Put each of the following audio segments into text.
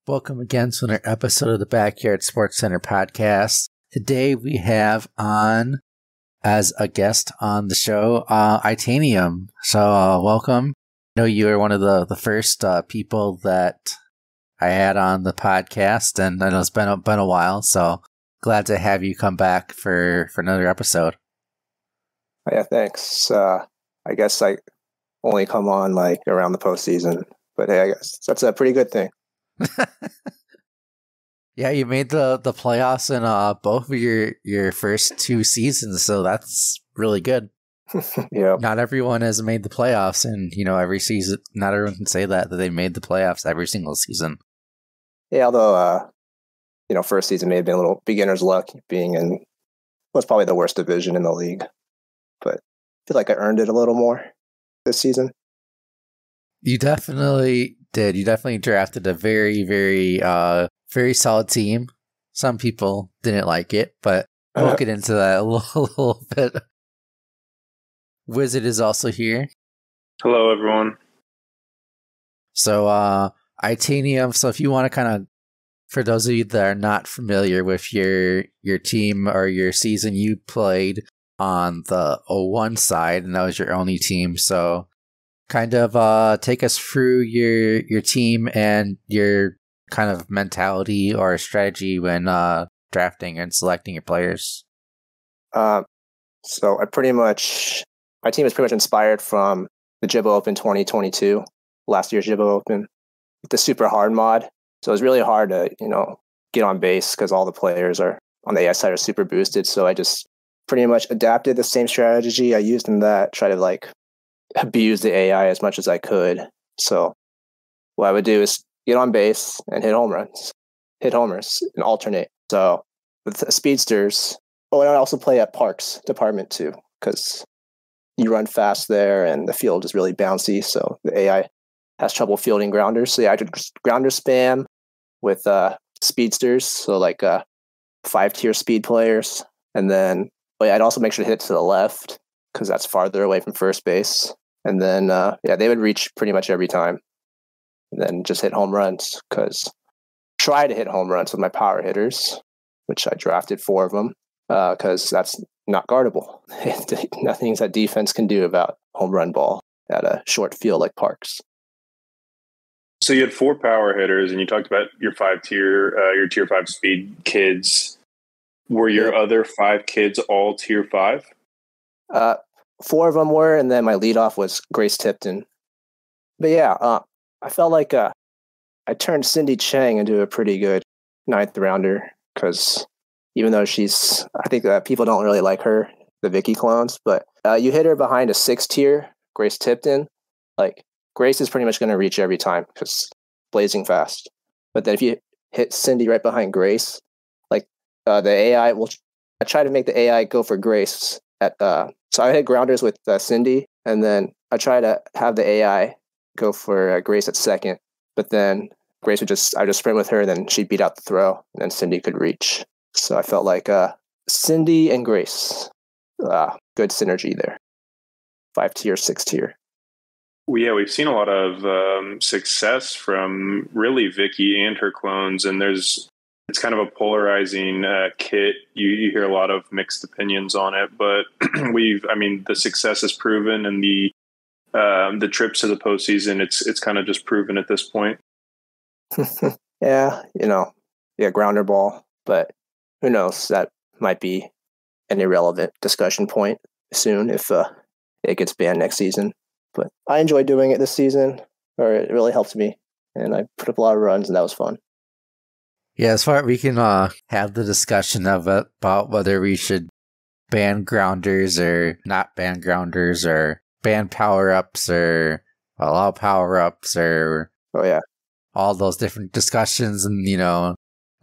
Welcome again to another episode of the Backyard Sportscenter podcast. Today we have on, as a guest on the show, Itaniium. So welcome. I know you were one of the first people that I had on the podcast, and I know it's been a while, so glad to have you come back for another episode. Yeah, thanks. I guess I only come on like around the postseason, but hey, I guess that's a pretty good thing. Yeah, you made the playoffs in both of your first two seasons, so that's really good. Yeah. Not everyone has made the playoffs, and every season, not everyone can say that they made the playoffs every single season. Yeah, although first season may have been a little beginner's luck, being in was probably the worst division in the league, but I feel like I earned it a little more this season. You definitely did. You definitely drafted a very, very, very solid team. Some people didn't like it, but we'll get into that a little bit. Wizard is also here. Hello, everyone. So, Itaniium. So, if you want to kind of, for those of you that are not familiar with your team or your season, you played on the 01 side, and that was your only team. So, kind of take us through your team and your kind of mentality or strategy when drafting and selecting your players. So my team is pretty much inspired from the Jibbo Open 2022, last year's Jibbo Open, with the super hard mod. So it was really hard to get on base because all the players are on the AI side are super boosted. So I just pretty much adapted the same strategy I used in that, try to abuse the AI as much as I could. So what I would do is get on base and hit homers and alternate. So with the speedsters, and I also play at Parks Department too, because you run fast there and the field is really bouncy. So the AI has trouble fielding grounders. So yeah, I just grounder spam with speedsters. So 5-tier speed players. And then I'd also make sure to hit to the left because that's farther away from first base. And then, they would reach pretty much every time. And then just hit home runs try to hit home runs with my power hitters, which I drafted 4 of them because that's not guardable. Nothing that defense can do about home run ball at a short field like Parks. So you had 4 power hitters, and you talked about your 5-tier, your tier 5 speed kids. Were your other 5 kids all tier 5? 4 of them were, and then my leadoff was Grace Tipton. But yeah, I felt like I turned Cindy Chang into a pretty good 9th rounder because even though I think people don't really like her, the Vicky clones, but you hit her behind a 6-tier, Grace Tipton, Grace is pretty much going to reach every time because blazing fast. But then if you hit Cindy right behind Grace, the AI will try to make the AI go for Grace so I hit grounders with Cindy, and then I try to have the AI go for Grace at second. But then Grace I would just sprint with her, then she'd beat out the throw, and then Cindy could reach. So I felt like Cindy and Grace, good synergy there. 5-tier, 6-tier. Well, yeah, we've seen a lot of success from really Vicky and her clones, and it's kind of a polarizing kit. You hear a lot of mixed opinions on it, but the success is proven, and the trips to the postseason, it's kind of just proven at this point. Yeah, grounder ball, but who knows? That might be an irrelevant discussion point soon if it gets banned next season. But I enjoyed doing it this season, or it really helped me, and I put up a lot of runs, and that was fun. Yeah, as far as we can have the discussion about whether we should ban grounders or not ban grounders, or ban power-ups or allow power-ups, or all those different discussions, and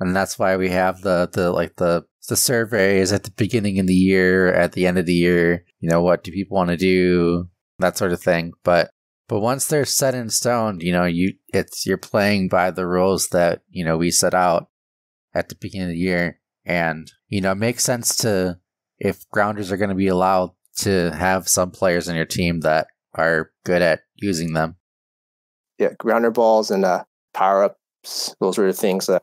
and that's why we have the surveys at the beginning of the year, at the end of the year. What do people want to do, that sort of thing. But once they're set in stone, you're playing by the rules that we set out at the beginning of the year, and it makes sense to, if grounders are going to be allowed, to have some players on your team that are good at using them. Yeah, grounder balls and power up Those were the things that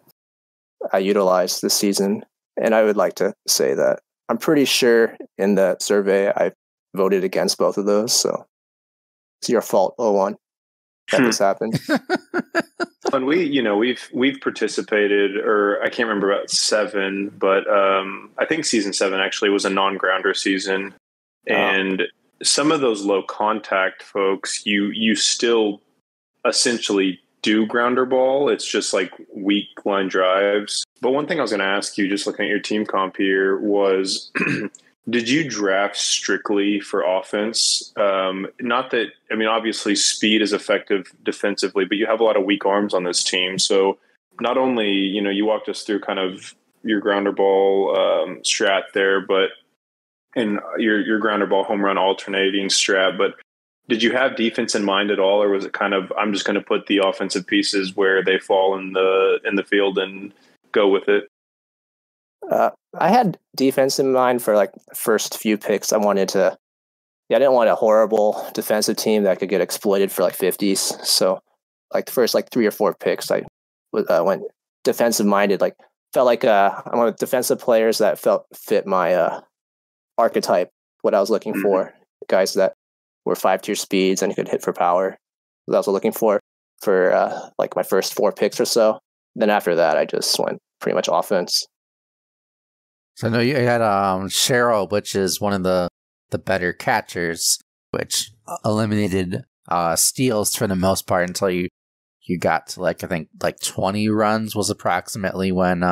I utilized this season. And I would like to say that I'm pretty sure in that survey I voted against both of those. So it's your fault, O1, that this happened. And we've participated, or I can't remember about 7, but I think season 7 actually was a non-grounder season. And some of those low contact folks, you still essentially do grounder ball. It's just like weak line drives. But one thing I was going to ask you, just looking at your team comp here, was did you draft strictly for offense? Not that, I mean, obviously speed is effective defensively, but you have a lot of weak arms on this team. So not only, you walked us through kind of your grounder ball strat there, but in your grounder ball home run alternating strat, but did you have defense in mind at all, or was it kind of, I'm just going to put the offensive pieces where they fall in the field and go with it? I had defense in mind for like the first few picks. I didn't want a horrible defensive team that could get exploited for like 50s. So like the first like 3 or 4 picks, I went defensive minded. Like felt like I wanted defensive players that fit my archetype, what I was looking for. Guys that were 5-tier speeds and could hit for power. That I was looking for like my first 4 picks or so. Then after that, I just went pretty much offense. So I know you had Cheryl, which is one of the better catchers, which eliminated steals for the most part until you got to I think 20 runs was approximately when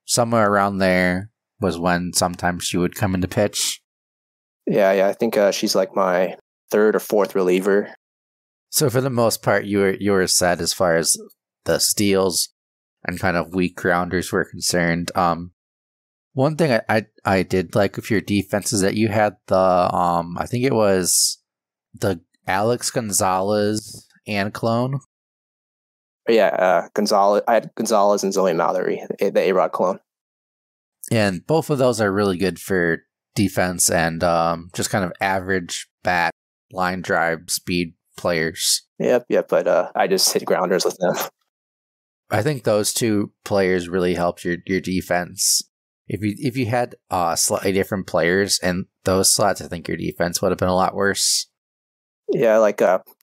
somewhere around there was when sometimes she would come into pitch. Yeah, I think she's like my 3rd or 4th reliever. So for the most part, you were set as far as the steals and kind of weak grounders were concerned. One thing I did like with your defense is that you had the I think it was the Alex Gonzalez and clone. Yeah, Gonzalez. I had Gonzalez and Zoe Mallory, the A-Rod clone. And both of those are really good for defense and just kind of average bat, line drive, speed players. Yep. But I just hit grounders with them. I think those 2 players really helped your defense. If you had slightly different players in those slots, I think your defense would have been a lot worse. Yeah,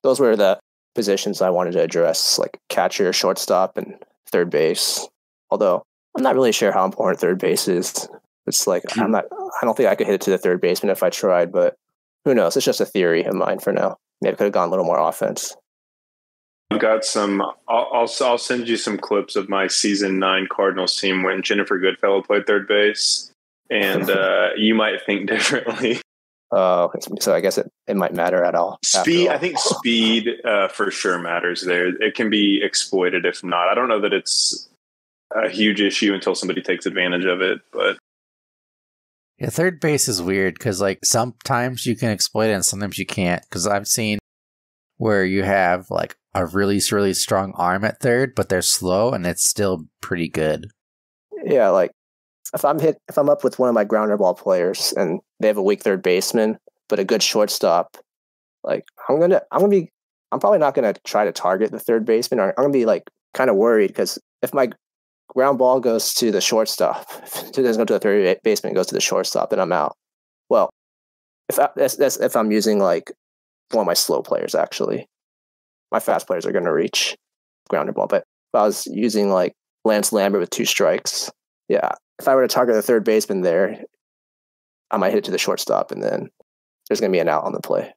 those were the positions I wanted to address, like catcher, shortstop, and third base. Although I'm not really sure how important third base is. It's like I don't think I could hit it to the third baseman if I tried, but who knows? It's just a theory of mine for now. Maybe I could have gone a little more offense. I've got some. I'll send you some clips of my season 9 Cardinals team when Jennifer Goodfellow played third base, and you might think differently. So I guess it might matter at all. Speed, I think speed for sure matters there. It can be exploited if not. I don't know that it's a huge issue until somebody takes advantage of it, but yeah, third base is weird because sometimes you can exploit it and sometimes you can't. Because I've seen where you have a really, really strong arm at third, but they're slow and it's still pretty good. Yeah, if I'm up with one of my grounder ball players and they have a weak third baseman but a good shortstop, I'm probably not gonna try to target the third baseman. I'm gonna be kind of worried because if my ground ball goes to the shortstop, if it doesn't go to the third baseman, it goes to the shortstop, then I'm out. Well, if I'm using one of my slow players, actually. My fast players are going to reach grounder ball. But if I was using Lance Lambert with 2 strikes, yeah, if I were to target the third baseman there, I might hit it to the shortstop, and then there's going to be an out on the play.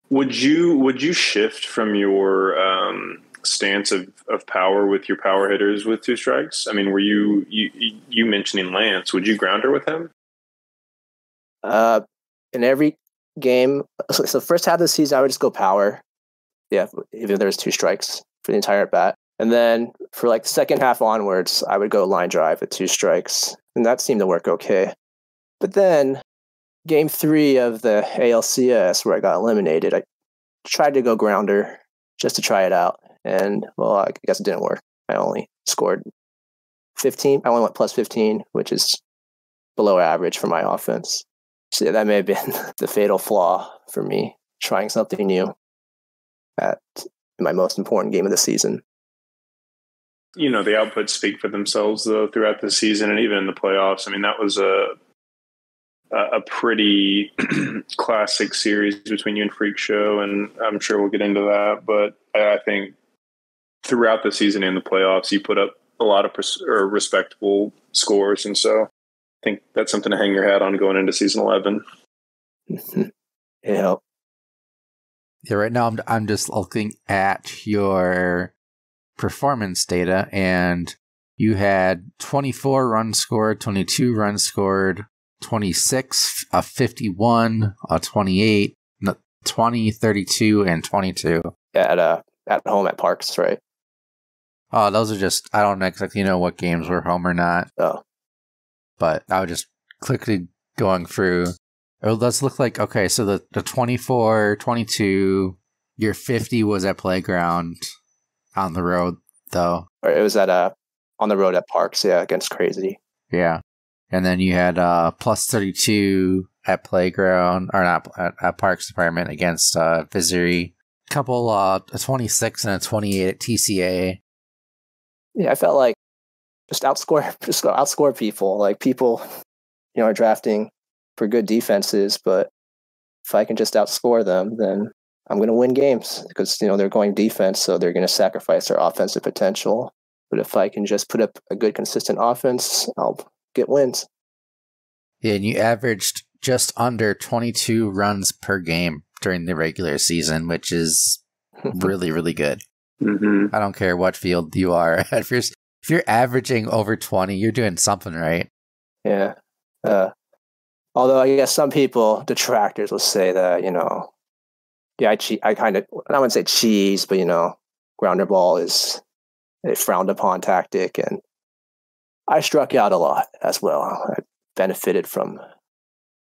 Would you shift from your stance of power with your power hitters with 2 strikes? I mean, were you mentioning Lance? Would you grounder with him? In every game, so first half of the season, I would just go power. Yeah, even if there's 2 strikes for the entire at bat. And then for the second half onwards, I would go line drive with 2 strikes. And that seemed to work okay. But then game 3 of the ALCS where I got eliminated, I tried to go grounder just to try it out. And well, I guess it didn't work. I only scored 15. I only went plus 15, which is below average for my offense. So that may have been the fatal flaw for me, trying something new in my most important game of the season. the outputs speak for themselves though throughout the season and even in the playoffs. I mean, that was a pretty classic series between you and Freak Show, and I'm sure we'll get into that. But I think throughout the season and the playoffs, you put up a lot of respectable scores, and so I think that's something to hang your hat on going into season 11. Yeah. Yeah, right now I'm just looking at your performance data, and you had 24 runs scored, 22 runs scored, 26, 51, 28, 20, 32, and 22. Yeah, at home at Parks, right? Oh, those are just, I don't exactly know what games were home or not. Oh. But I was just quickly going through. It does look like, okay, so the 24, 22, your 50 was at Playground on the road, though. Or it was on the road at Parks, yeah, against Crazy. Yeah. And then you had plus 32 at Playground, or not, at Parks Department against Visery. A couple, a 26 and a 28 at TCA. Yeah, I felt like just outscore people. Like, people, are drafting for good defenses, but if I can just outscore them, then I'm going to win games because, they're going defense, so they're going to sacrifice their offensive potential. But if I can just put up a good, consistent offense, I'll get wins. Yeah, and you averaged just under 22 runs per game during the regular season, which is really, really good. Mm-hmm. I don't care what field you are. If you're averaging over 20, you're doing something right. Yeah. Although I guess some detractors will say that, I kind of, I wouldn't say cheese, but, grounder ball is a frowned upon tactic. And I struck out a lot as well. I benefited from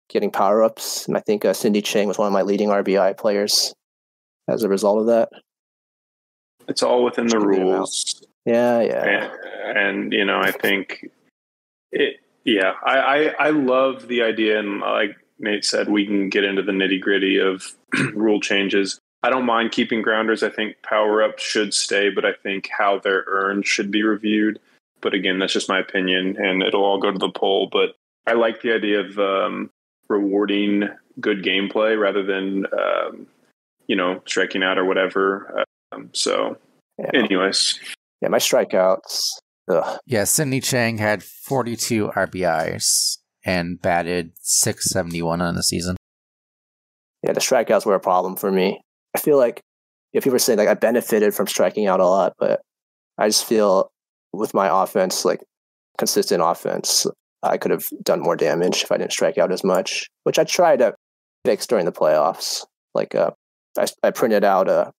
getting power-ups. And I think Cindy Chang was one of my leading RBI players as a result of that. It's all within the rules. Yeah. And I think it, yeah, I love the idea. And like Nate said, we can get into the nitty gritty of rule changes. I don't mind keeping grounders. I think power-ups should stay, but I think how they're earned should be reviewed. But again, that's just my opinion, and it'll all go to the poll. But I like the idea of rewarding good gameplay rather than, striking out or whatever. Anyways. Yeah, my strikeouts. Ugh. Yeah, Sidney Chang had 42 RBIs and batted .671 on the season. Yeah, the strikeouts were a problem for me. I feel like if people are saying I benefited from striking out a lot, but I just feel with my offense, consistent offense, I could have done more damage if I didn't strike out as much, which I tried to fix during the playoffs. I printed out a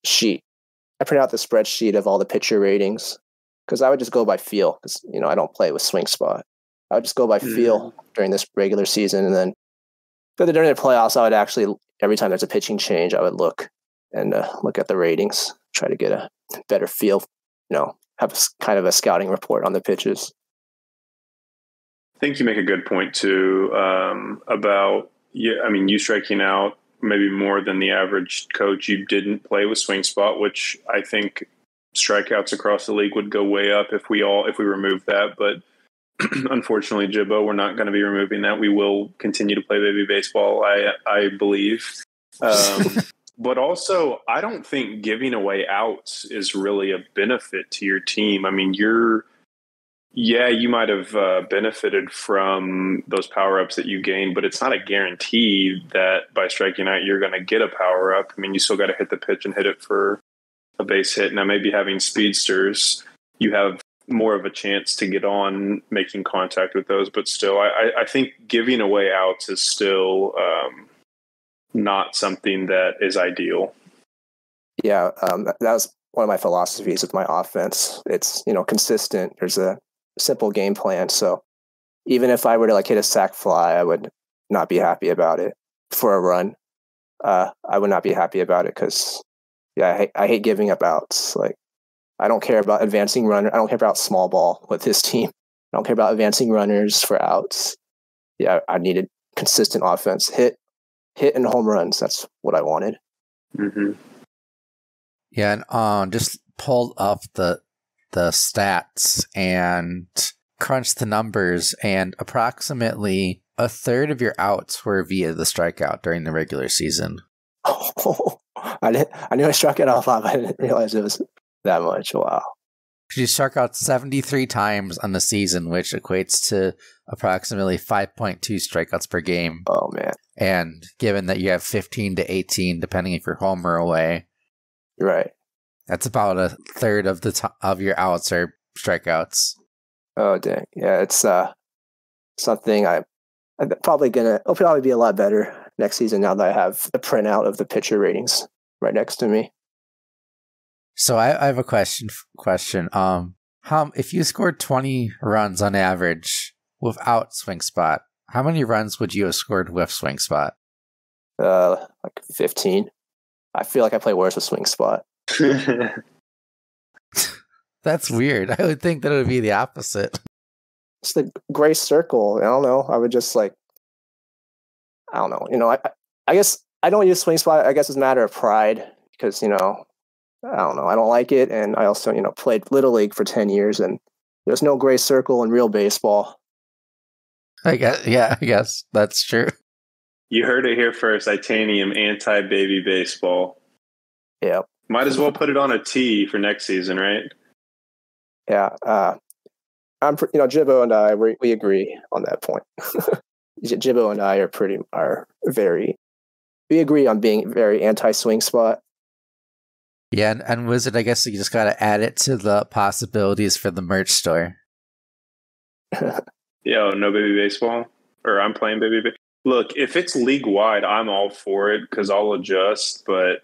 sheet. I printed out the spreadsheet of all the pitcher ratings because I would just go by feel because, I don't play with swing spot. I would just go by feel during this regular season. And then during the playoffs, I would actually, every time there's a pitching change, I would look at the ratings, try to get a better feel, have kind of a scouting report on the pitches. I think you make a good point too about you striking out maybe more than the average coach. You didn't play with swing spot, which I think strikeouts across the league would go way up if we remove that. But unfortunately, Jibbo, we're not going to be removing that. We will continue to play baby baseball, I believe. But also, I don't think giving away outs is really a benefit to your team. I mean, you might have benefited from those power-ups that you gained, but it's not a guarantee that by striking out, you're going to get a power-up. I mean, you still got to hit the pitch and hit it for a base hit. Now, maybe having speedsters, you have more of a chance to get on making contact with those, but still, I think giving away outs is still not something that is ideal. Yeah, that was one of my philosophies with my offense. It's, consistent. There's a simple game plan. So even if I were to hit a sac fly, I would not be happy about it for a run. I would not be happy about it because, I hate giving up outs. I don't care about advancing runner. I don't care about small ball with this team. I don't care about advancing runners for outs. Yeah, I needed consistent offense, hit and home runs. That's what I wanted. Mm-hmm. Yeah, and just pulled up the the stats and crunched the numbers, and approximately a third of your outs were via the strikeout during the regular season. Oh, I knew I struck it off, but I didn't realize it was that much. Wow. She struck out 73 times on the season, which equates to approximately 5.2 strikeouts per game. Oh, man. And given that you have 15 to 18, depending if you're home or away, Right. that's about a third of of your outs are strikeouts. Oh, dang. Yeah, it's something I'm probably it'll probably be a lot better next season now that I have the printout of the pitcher ratings right next to me. So I have a question. If you scored 20 runs on average without swing spot, how many runs would you have scored with swing spot? Like 15. I feel like I play worse with swing spot. That's weird. I would think that it would be the opposite. It's the gray circle. I don't know. I would just I don't know. I guess I don't use swing spot. I guess it's a matter of pride because, I don't know. I don't like it. And I also, played Little League for 10 years and there's no gray circle in real baseball. I guess that's true. You heard it here first. Itaniium, anti-baby baseball. Yeah. Might as well put it on a tee for next season, right? Yeah. Jibbo and I, we agree on that point. Jibbo and I we agree on being very anti-swing spot. Yeah, and Wizard, I guess you just got to add it to the possibilities for the merch store. Yo, no baby baseball? Or I'm playing baby baseball? Look, if it's league-wide, I'm all for it because I'll adjust. But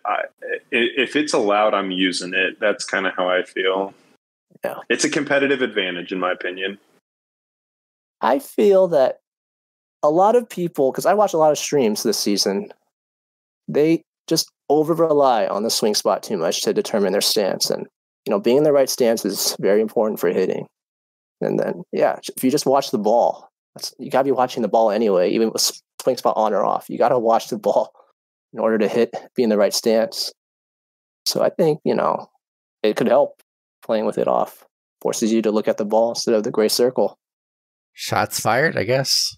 if it's allowed, I'm using it. That's kind of how I feel. Yeah. It's a competitive advantage, in my opinion. I feel that a lot of people, because I watch a lot of streams this season, they just over-rely on the swing spot too much to determine their stance. And, being in the right stance is very important for hitting. And then, if you just watch the ball, you got to be watching the ball anyway, even with swing spot on or off. You got to watch the ball in order to be in the right stance. So I think, it could help playing with it off. Forces you to look at the ball instead of the gray circle. Shots fired, I guess.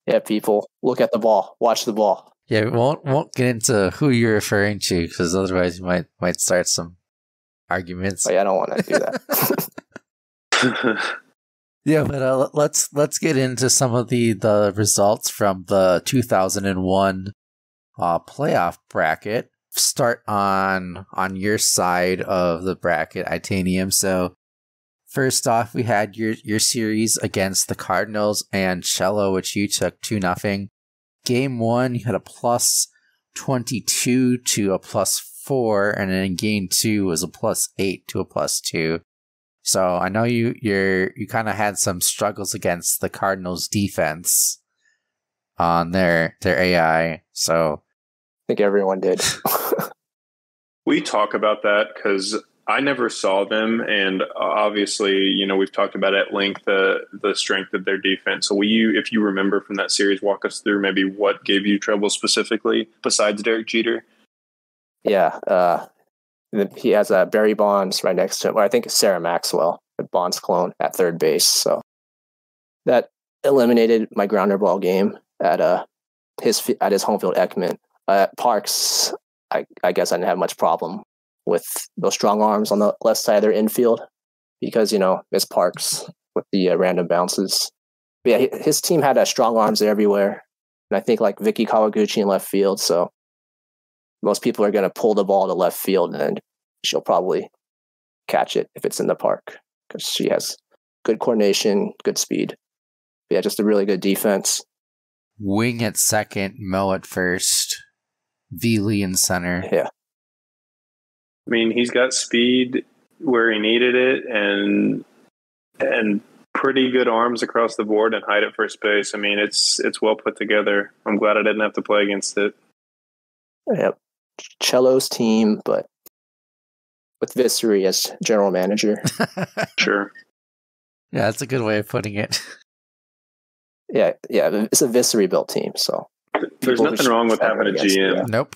Yeah, people, look at the ball. Watch the ball. Yeah, we won't get into who you're referring to because otherwise you might start some arguments. Oh, yeah, I don't want to do that. Yeah, but let's get into some of the results from the 2001 playoff bracket. Start on your side of the bracket, Itaniium. So first off, we had your series against the Cardinals and Cello, which you took 2-0. Game 1, you had a +22 to a +4, and then in game 2 was a +8 to a +2. So I know you kind of had some struggles against the Cardinals defense on their AI. So I think everyone did. We talk about that because I never saw them, and obviously, we've talked about at length the strength of their defense. So will you, if you remember from that series, walk us through maybe what gave you trouble specifically besides Derek Jeter? Yeah, he has Barry Bonds right next to him. Or I think it's Sarah Maxwell, the Bonds clone, at third base. So that eliminated my grounder ball game at his home field Ekman. At Parks, I guess I didn't have much problem with those strong arms on the left side of their infield because, it's Parks with the random bounces. But yeah, his team had strong arms everywhere. And I think like Vicky Kawaguchi in left field. So most people are going to pull the ball to left field and she'll probably catch it if it's in the park because she has good coordination, good speed. But yeah, just a really good defense. Wing at second, Mo at first, Veely in center. Yeah. I mean, he's got speed where he needed it and pretty good arms across the board and height at first base. I mean, it's well put together. I'm glad I didn't have to play against it. Yep. Cello's team, but with Viscery as general manager. Sure. Yeah, that's a good way of putting it. Yeah, it's a Viscery built team, so there's nothing wrong with having a GM. Nope.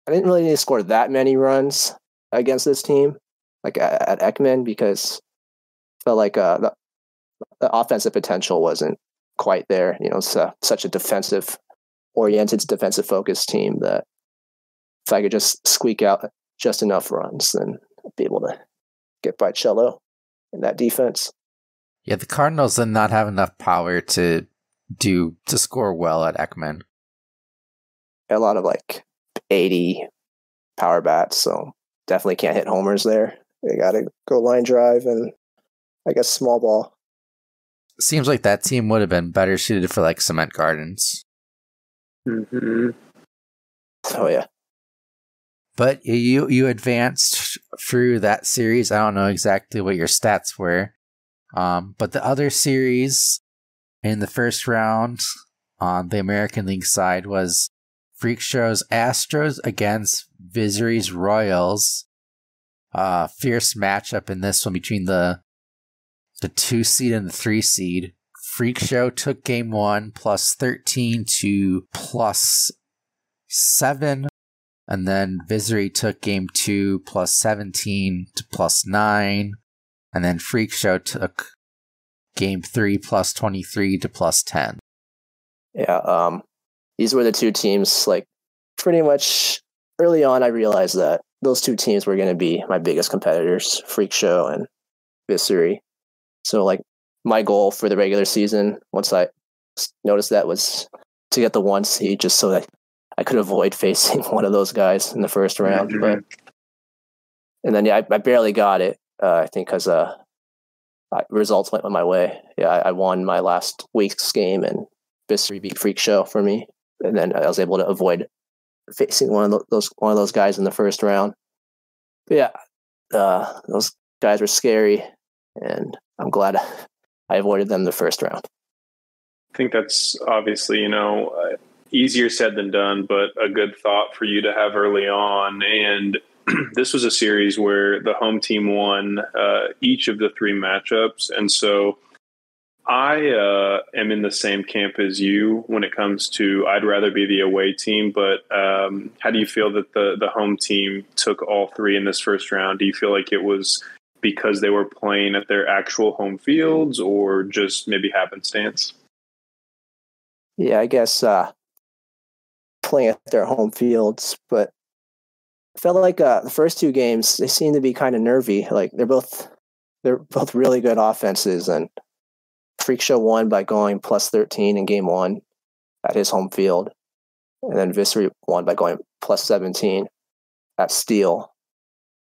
I didn't really need to score that many runs against this team, like at Ekman, because I felt like the offensive potential wasn't quite there. It's such a defensive-oriented, defensive-focused team that if I could just squeak out just enough runs, then I'd be able to get by cello in that defense. Yeah, the Cardinals did not have enough power to score well at Ekman. A lot of 80 power bats, so definitely can't hit homers there. They got to go line drive and I guess small ball. Seems like that team would have been better suited for Cement Gardens. Mm-hmm. Oh yeah. But you advanced through that series. I don't know exactly what your stats were. But the other series in the first round on the American League side was Freak Show's Astros against Visory's Royals. Fierce matchup in this one between the 2 seed and the 3 seed. Freak Show took game 1 plus 13 to plus 7. And then Visory took game 2 plus 17 to plus 9. And then Freak Show took game 3 plus 23 to plus 10. Yeah, these were the two teams, pretty much early on I realized that those two teams were going to be my biggest competitors, Freak Show and Visory. So, my goal for the regular season, once I noticed that, was to get the 1 seed just so that I could avoid facing one of those guys in the first round. Mm-hmm. And then, I barely got it, I think, because results went my way. Yeah, I won my last week's game, and Visory beat Freak Show for me. And then I was able to avoid facing one of those guys in the first round. But yeah, those guys were scary, and I'm glad I avoided them the first round. I think that's obviously, easier said than done, but a good thought for you to have early on. And this was a series where the home team won each of the 3 matchups. And so I am in the same camp as you when it comes to I'd rather be the away team. But how do you feel that the home team took all 3 in this first round? Do you feel like it was because they were playing at their actual home fields or just maybe happenstance? Yeah, I guess playing at their home fields, but I felt like the first 2 games, they seemed to be kind of nervy. They're both really good offenses, and Freak Show won by going plus 13 in game 1 at his home field, and then Visory won by going plus 17 at Steel.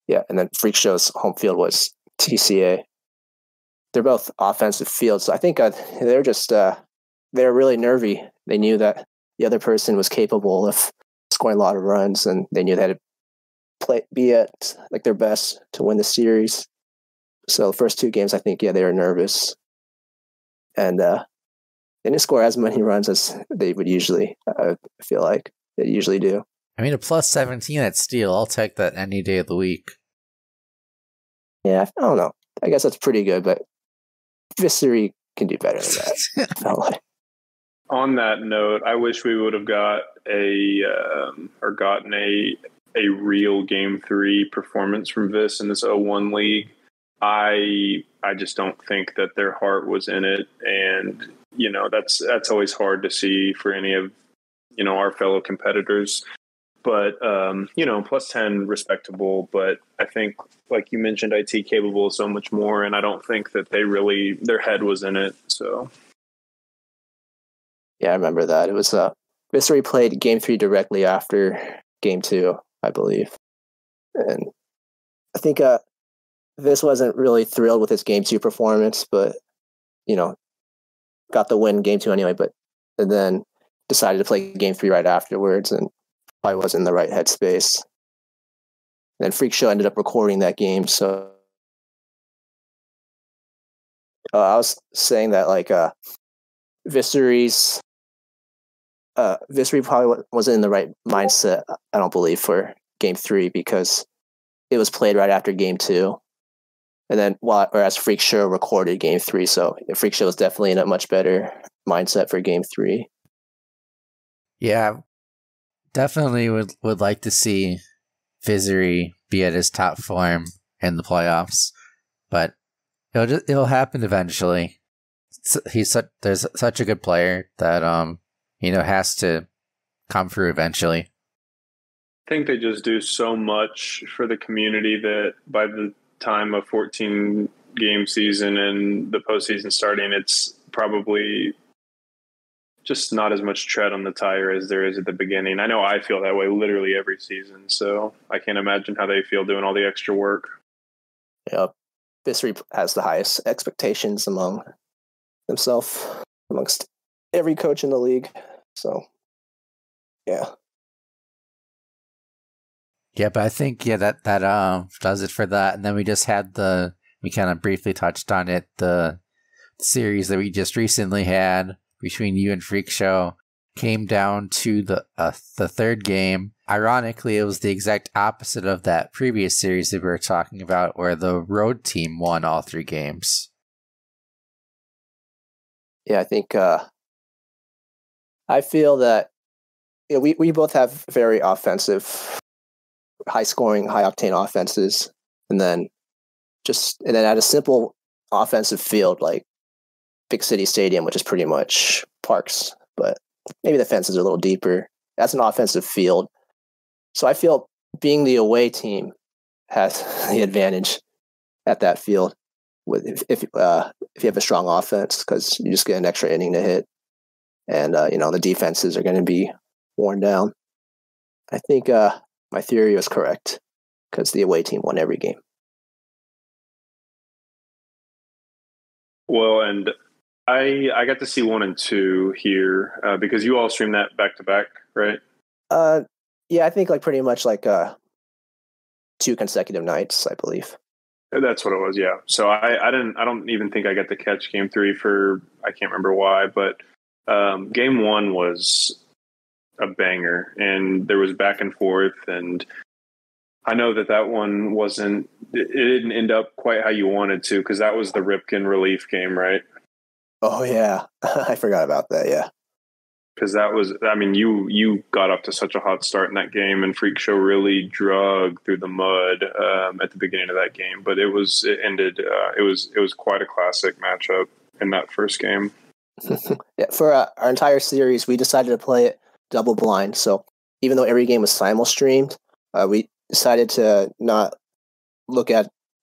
Yeah, and then Freak Show's home field was TCA. They're both offensive fields, so I think they're just they're really nervy. They knew that the other person was capable of scoring a lot of runs, and they knew they had to be at their best to win the series. So the first 2 games, I think, they were nervous, and they didn't score as many runs as they would usually. I feel like they usually do. I mean, a plus 17 at Steel, I'll take that any day of the week. Yeah, I don't know. I guess that's pretty good, but Visory can do better than that. I felt like. On that note, I wish we would have got gotten a real Game 3 performance from Vis in this 0-1 league. I just don't think that their heart was in it, and that's always hard to see for any of our fellow competitors. But plus 10 respectable, but I think, like you mentioned, IT capable of so much more, and I don't think that their head was in it. So yeah, I remember that. It was Visory played game 3 directly after game 2, I believe. And I think Vis wasn't really thrilled with his game 2 performance, but, got the win game 2 anyway, and then decided to play game 3 right afterwards, and probably wasn't in the right headspace. And then Freak Show ended up recording that game, so I was saying that Visory probably wasn't in the right mindset, I don't believe, for game 3 because it was played right after game 2. And then whereas Freak Show recorded game 3, so Freak Show was definitely in a much better mindset for game 3. Yeah. Definitely would like to see Vizzery be at his top form in the playoffs, but it'll happen eventually. There's such a good player that has to come through eventually. I think they just do so much for the community that by the time of 14 game season and the postseason starting, it's probably just not as much tread on the tire as there is at the beginning. I know I feel that way literally every season, so I can't imagine how they feel doing all the extra work. Yep. Vissary has the highest expectations among himself, amongst every coach in the league. So, yeah. Yeah, but I think that does it for that. And then we just had we kind of briefly touched on it, the series that we just recently had between you and Freak Show came down to the third game. Ironically, it was the exact opposite of that previous series that we were talking about, where the road team won all 3 games. Yeah, I think I feel that we both have very offensive, high-scoring, high-octane offenses, and then at a simple offensive field like Big City Stadium, which is pretty much parks, but maybe the fences are a little deeper. That's an offensive field. So I feel being the away team has the advantage at that field if you have a strong offense, because you just get an extra inning to hit, and the defenses are going to be worn down. I think my theory was correct because the away team won every game. Well, and I got to see 1 and 2 here because you all streamed that back to back, right? Yeah, I think pretty much 2 consecutive nights, I believe. That's what it was, yeah. So I don't even think I got to catch game 3 for, I can't remember why, but game 1 was a banger, and there was back and forth, and I know that one it didn't end up quite how you wanted to, because that was the Ripken relief game, right? Oh yeah, I forgot about that. Yeah, because that was, I mean, you got up to such a hot start in that game, and Freak Show really drug through the mud at the beginning of that game. But it was quite a classic matchup in that first game. Yeah, for our entire series, we decided to play it double blind. So even though every game was simul streamed, we decided to not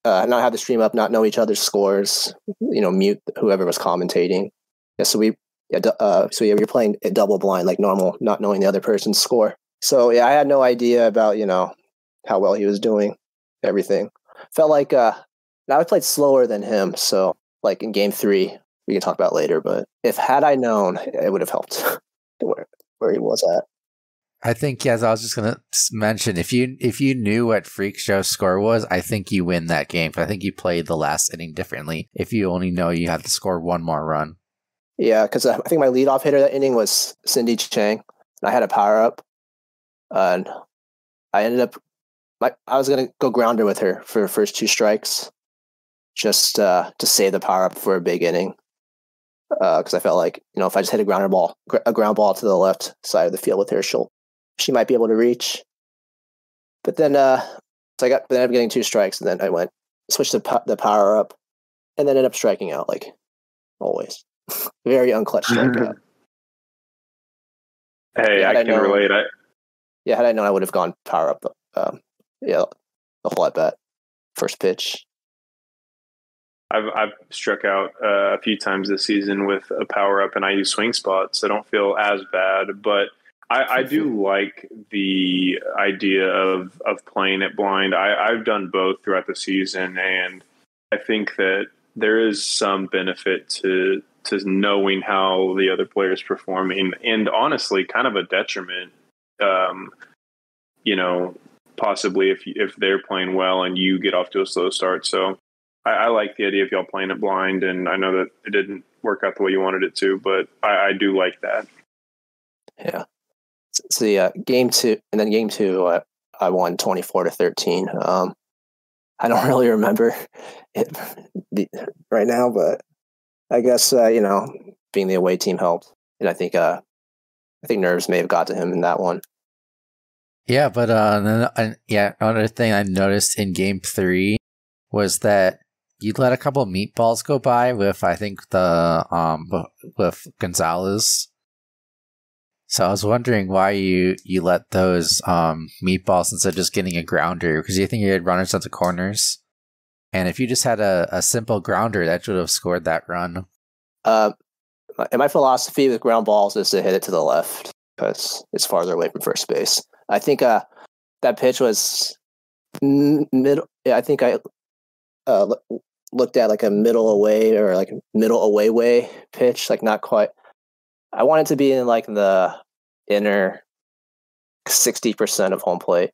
not have the stream up, not know each other's scores, mute whoever was commentating. Yeah, so you're playing it double blind like normal, not knowing the other person's score. So yeah, I had no idea about how well he was doing, everything. Felt like now I played slower than him, so like in game 3 we can talk about later. But had I known, it would have helped where he was at. I think, yes, I was just going to mention, if you knew what Freak Show's score was, I think you win that game. I think you played the last inning differently if you only know you have to score 1 more run. Yeah, because I think my leadoff hitter that inning was Cindy Chang, and I had a power-up, and I ended up I was going to go grounder with her for her first 2 strikes, just to save the power-up for a big inning, because I felt like, if I just hit a ground ball to the left side of the field with her, she might be able to reach. But then so I ended up getting 2 strikes, and then I switched the power up, and then ended up striking out like always. Very unclutch strikeout. Hey, I can relate. Had I known, I would have gone power up the whole at bat, first pitch. I've struck out a few times this season with a power up, and I use swing spots, so I don't feel as bad, but I do like the idea of playing it blind. I've done both throughout the season, and I think that there is some benefit to knowing how the other player is performing, and honestly, kind of a detriment, possibly if they're playing well and you get off to a slow start. So I like the idea of y'all playing it blind, and I know that it didn't work out the way you wanted it to, but I do like that. Yeah. So game 2, and then game 2, I won 24-13. I don't really remember it right now, but I guess being the away team helped, and I think nerves may have got to him in that one. Yeah, but another thing I noticed in Game 3 was that you let a couple meatballs go by with, I think, with Gonzalez. So I was wondering why you let those meatballs instead of just getting a grounder, because you think you had runners at the corners, and if you just had a simple grounder, that should have scored that run. And my philosophy with ground balls is to hit it to the left because it's farther away from first base. I think that pitch was middle. Yeah, I think I looked at like a middle away or like middle away way pitch, like not quite. I want it to be in like the inner 60% of home plate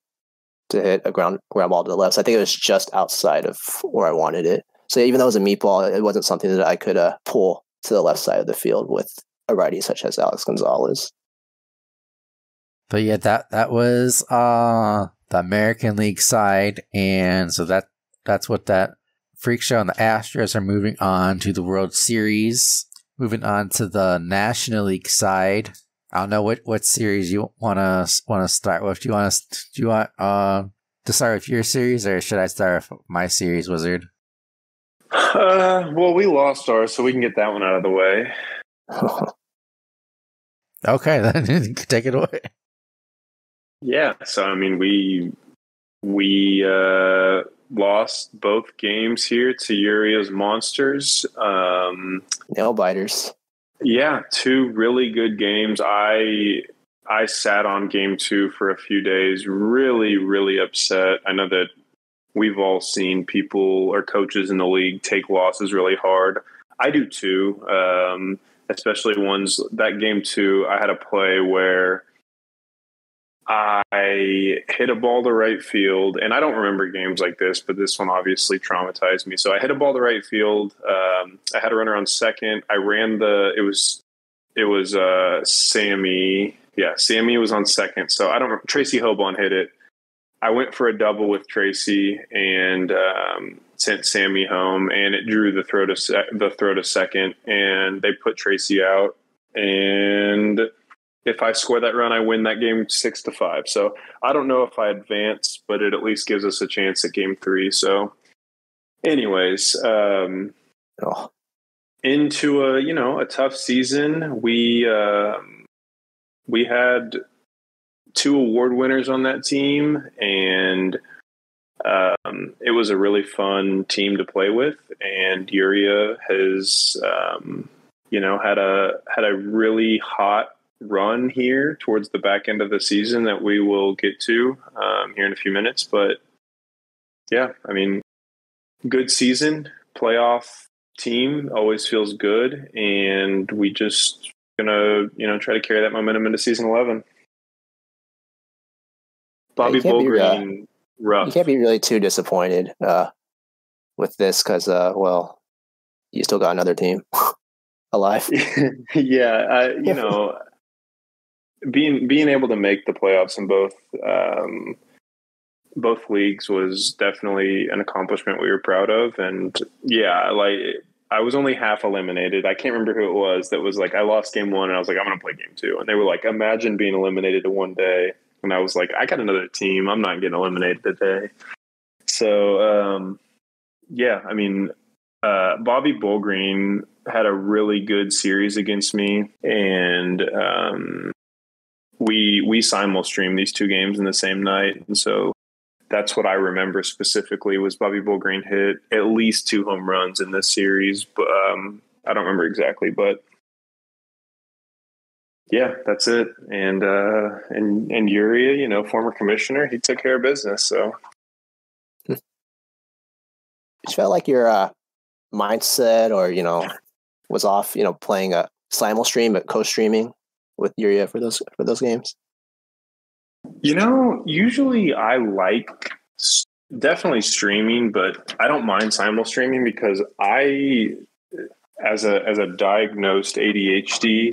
to hit a ground ball to the left. So I think it was just outside of where I wanted it. So even though it was a meatball, it wasn't something that I could pull to the left side of the field with a righty such as Alex Gonzalez. But yeah, that was the American League side, and so that's what that freak show. And the Astros are moving on to the World Series. Moving on to the National League side. I don't know what series you wanna start with. Do you want to start with your series, or should I start with my series, Wizard? Well, we lost ours, so we can get that one out of the way. Okay, then take it away. Yeah, so I mean, we lost both games here to Uria's Monsters. Nail biters. Yeah, two really good games. I sat on game 2 for a few days, really, really upset. I know that we've all seen people or coaches in the league take losses really hard. I do too, especially ones that game 2. I had a play where I hit a ball to right field, and I don't remember games like this, but this one obviously traumatized me. So I hit a ball to right field. I had a runner on second. I ran it was Sammy. Yeah, Sammy was on second. So I don't remember. Tracy Hobon hit it. I went for a double with Tracy and sent Sammy home, and it drew the throw to second, and they put Tracy out. And if I score that run, I win that game 6-5. So I don't know if I advance, but it at least gives us a chance at game 3. So anyways, into a tough season. We had 2 award winners on that team, and it was a really fun team to play with. And Uria has had a really hot run here towards the back end of the season that we will get to here in a few minutes. But yeah, I mean, good season, playoff team always feels good, and we just gonna try to carry that momentum into season 11. Bobby Bullgreen, rough. You can't be really too disappointed with this because you still got another team alive. Yeah, being able to make the playoffs in both leagues was definitely an accomplishment we were proud of. And yeah, like I was only half eliminated. I can't remember who it was that was like, I lost game 1 and I was like, I'm going to play game 2. And they were like, imagine being eliminated in one day. And I was like, I got another team. I'm not getting eliminated today. So, yeah, I mean, Bobby Bullgreen had a really good series against me, and we simul-streamed these 2 games in the same night. And so that's what I remember specifically was Bobby Bullgreen hit at least 2 home runs in this series. But I don't remember exactly, but yeah, that's it. And Uria, former commissioner, he took care of business. So it felt like your mindset or, was off, playing a simul-stream but co-streaming with Uria for those games. Usually I like definitely streaming, but I don't mind simul-streaming because as a diagnosed ADHD,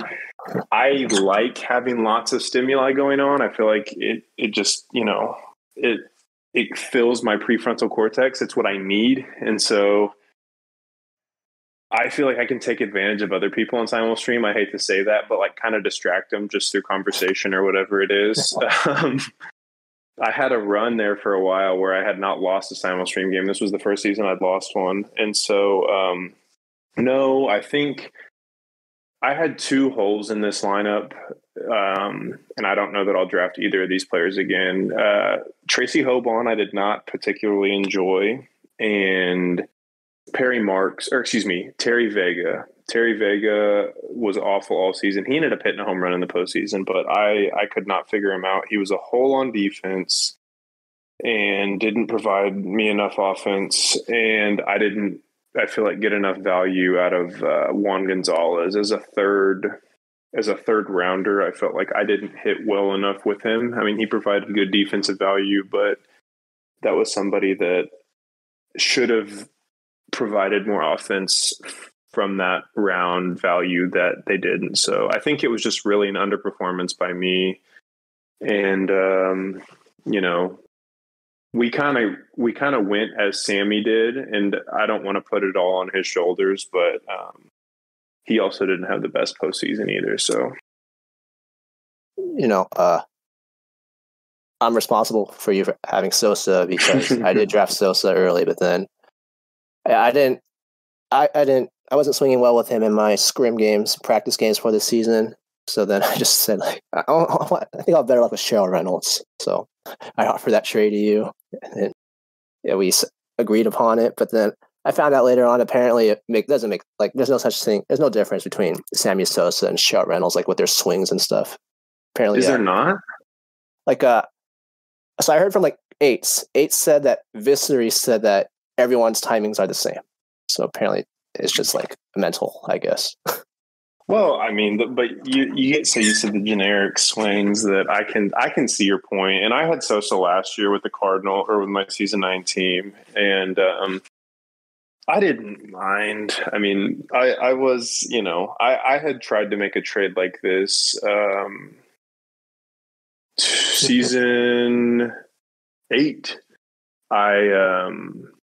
I like having lots of stimuli going on. I feel like it just, it fills my prefrontal cortex. It's what I need. And so I feel like I can take advantage of other people on simul-stream. I hate to say that, but like kind of distract them just through conversation or whatever it is. I had a run there for a while where I had not lost a simul stream game. This was the first season I'd lost one. And so, no, I think I had 2 holes in this lineup. And I don't know that I'll draft either of these players again. Tracy Hoban, I did not particularly enjoy. And Terry Vega. Terry Vega was awful all season. He ended up hitting a home run in the postseason, but I could not figure him out. He was a hole on defense and didn't provide me enough offense. And I feel like, get enough value out of Juan Gonzalez as a third rounder. I felt like I didn't hit well enough with him. I mean, he provided good defensive value, but that was somebody that should have provided more offense from that round value that they didn't. So I think it was just really an underperformance by me. And, we kind of went as Sammy did, and I don't want to put it all on his shoulders, but he also didn't have the best postseason either. So, I'm responsible for you for having Sosa because I did draft Sosa early, but then I wasn't swinging well with him in my scrim games, practice games for this season. So then I just said, like, I think I'll better luck with Cheryl Reynolds. So I offered that trade to you, and then, we agreed upon it. But then I found out later on, apparently doesn't make, like, there's no such thing. There's no difference between Sammy Sosa and Cheryl Reynolds, like with their swings and stuff. Apparently, is there not? Like, so I heard from like Eights. Eights said that Viscery said that everyone's timings are the same. So apparently it's just like mental, I guess. Well, I mean, but you said the generic swings that I can see your point. And I had Sosa last year with the Cardinal, or with my season 9 team, and I didn't mind. I mean, I was, I had tried to make a trade like this season 8. I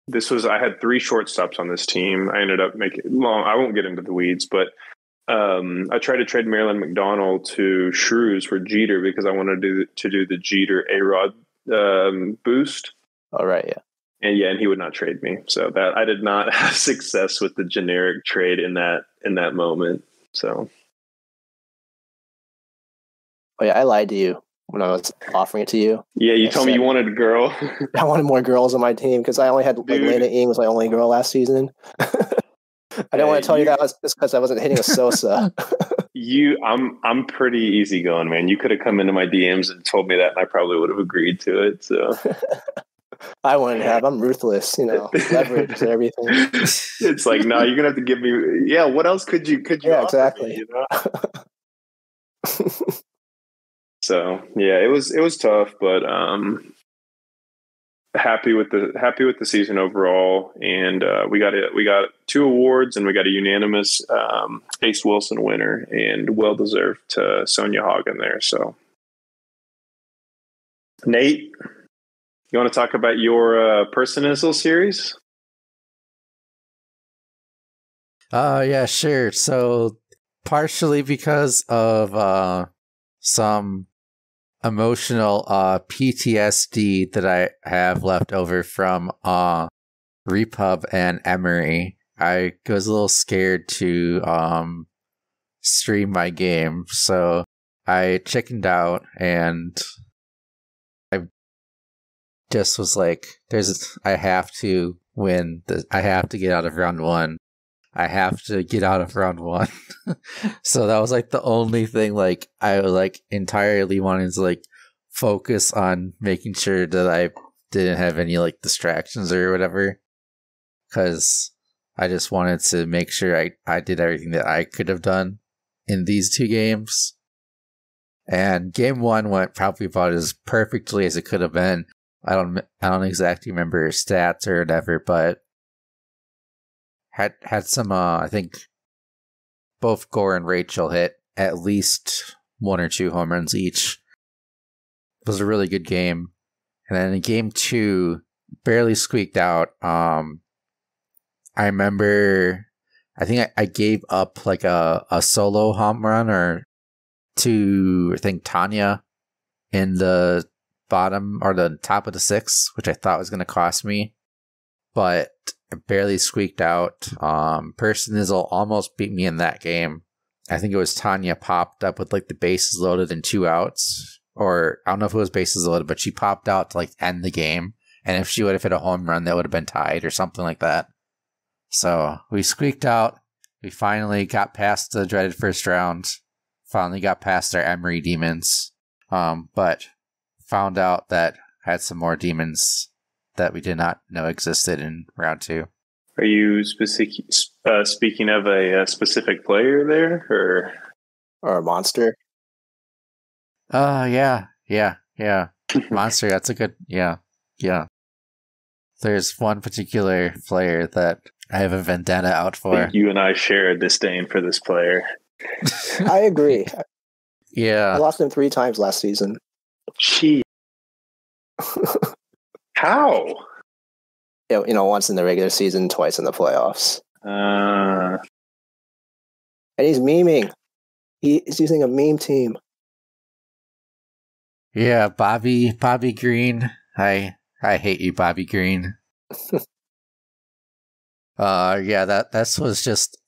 had 3 shortstops on this team. I ended up I won't get into the weeds, but I tried to trade Marilyn McDonald to Shrews for Jeter because I wanted to do the Jeter A-Rod boost. All right, yeah. And he would not trade me. So that I did not have success with the generic trade in that moment. So, oh yeah, I lied to you when I was offering it to you. Yeah, you told me you wanted a girl. I wanted more girls on my team because I only had like Lena Ing was my only girl last season. I didn't want to tell you that was just because I wasn't hitting a Sosa. I'm pretty easygoing, man. You could have come into my DMs and told me that, and I probably would have agreed to it. So I wouldn't have. I'm ruthless, leverage and everything. It's like, no, you're gonna have to give me. Yeah, what else could you? Yeah, exactly. Me, So yeah, it was tough, but happy with the season overall, and we got 2 awards, and we got a unanimous Ace Wilson winner, and well deserved to Sonia Hagen there. So, Nate, you want to talk about your Personisl series? Yeah, sure. So partially because of some emotional PTSD that I have left over from Repub and Emery, I was a little scared to stream my game, so I chickened out, and I just was like, I have to win. I have to get out of round 1. I have to get out of round 1. So that was like the only thing, like, I like entirely wanted to like focus on making sure that I didn't have any like distractions or whatever, because I just wanted to make sure I did everything that I could have done in these 2 games. And game 1 went probably about as perfectly as it could have been. I don't exactly remember stats or whatever, but had some I think both Gore and Rachel hit at least 1 or 2 home runs each. It was a really good game. And then in game 2, barely squeaked out. I remember, I think I gave up like a solo home run to, I think, Tanya in the bottom or the top of the 6, which I thought was going to cost me, but I barely squeaked out. Personizzle almost beat me in that game. I think it was Tanya popped up with like the bases loaded and 2 outs, or I don't know if it was bases loaded, but she popped out to like end the game. And if she would have hit a home run, that would have been tied or something like that. So we squeaked out. We finally got past the dreaded first round. Finally got past our Emery demons. But found out that had some more demons that we did not know existed in round 2. Are you speaking of a specific player there, or a monster? Yeah. Monster, that's a good, yeah. There's one particular player that I have a vendetta out for. I think you and I share a disdain for this player. I agree. Yeah. I lost him 3 times last season. Gee. How? Once in the regular season, twice in the playoffs. And he's memeing. He's using a meme team. Yeah, Bobby Green. I hate you, Bobby Green. Yeah, that was just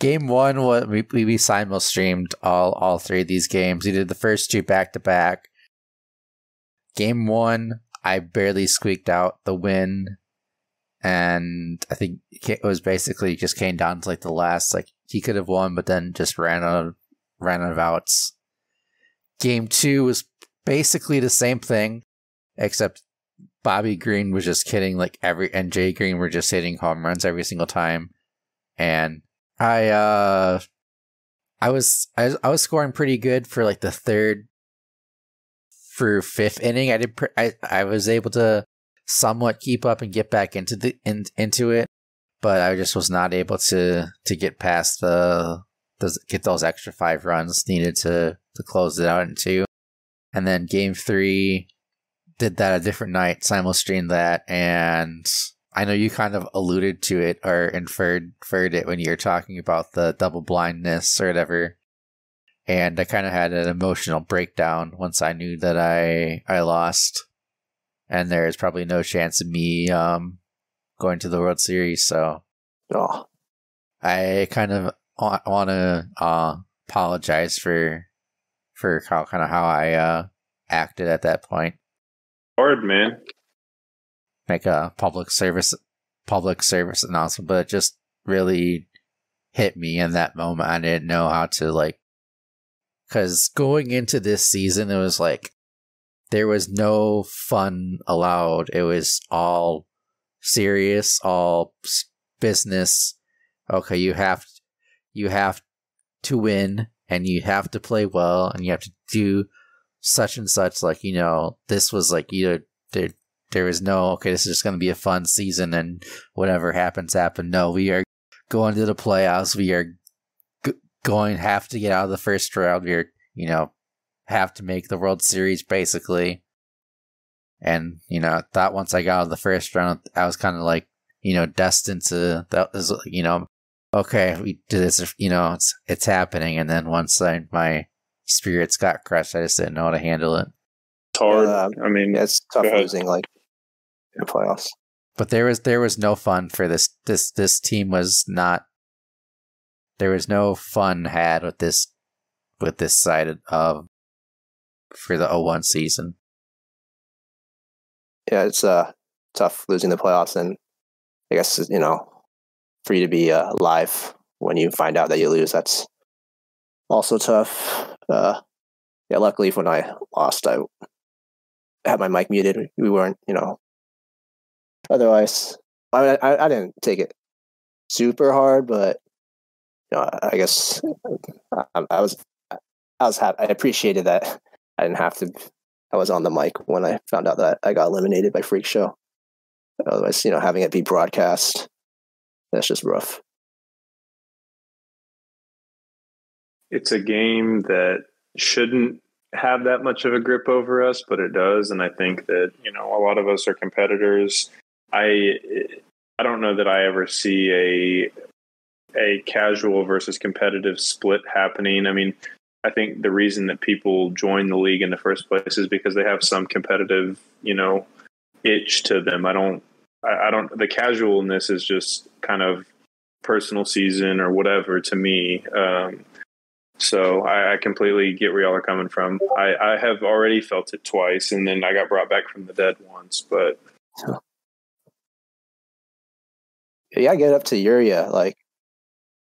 game 1. What we simul streamed all 3 of these games. We did the first 2 back to back. Game 1, I barely squeaked out the win, and I think it was basically just came down to like the last, like he could have won, but then just ran out of outs. Game 2 was basically the same thing, except Bobby Green was just hitting and Jay Green were just hitting home runs every single time, and I was scoring pretty good for like the 3rd through 5th inning. I was able to somewhat keep up and get back into it, but I just was not able to get past get those extra 5 runs needed to close it out in 2. And then game 3, did that a different night, simul streamed that, and I know you kind of alluded to it or inferred it when you were talking about the double blindness or whatever. And I kind of had an emotional breakdown once I knew that I lost. And there's probably no chance of me going to the World Series, so I kind of want to apologize for how I acted at that point. Hard, man. Make a public service announcement, but it just really hit me in that moment. I didn't know how to because going into this season, it was like there was no fun allowed. It was all serious, all business. Okay, you have to win, and you have to play well, and you have to do such and such. This was there was no, okay, this is just going to be a fun season, and whatever happens. No, we are going to the playoffs. We are have to get out of the first round. We are, have to make the World Series, basically. And, I thought once I got out of the first round, I was kind of destined to, that was, okay, we do this, it's happening. And then once my spirits got crushed, I just didn't know how to handle it. It's hard. It's tough losing in the playoffs. But there was no fun for this team was not. There was no fun had with this side of for the 0-1 season. Yeah, it's tough losing the playoffs, and I guess for you to be live when you find out that you lose, that's also tough. Luckily when I lost, I had my mic muted. We weren't, otherwise, I didn't take it super hard, but I guess I was happy. I appreciated that I didn't have to. I was on the mic when I found out that I got eliminated by Freak Show. Otherwise, having it be broadcast, that's just rough. It's a game that shouldn't have that much of a grip over us, but it does. And I think that, a lot of us are competitors. I don't know that I ever see a casual versus competitive split happening. I mean, I think the reason that people join the league in the first place is because they have some competitive, itch to them. I don't, the casualness is just kind of personal season or whatever to me. So I completely get where y'all are coming from. I have already felt it twice, and then I got brought back from the dead once, but. Yeah, I get up to Uriah. Like,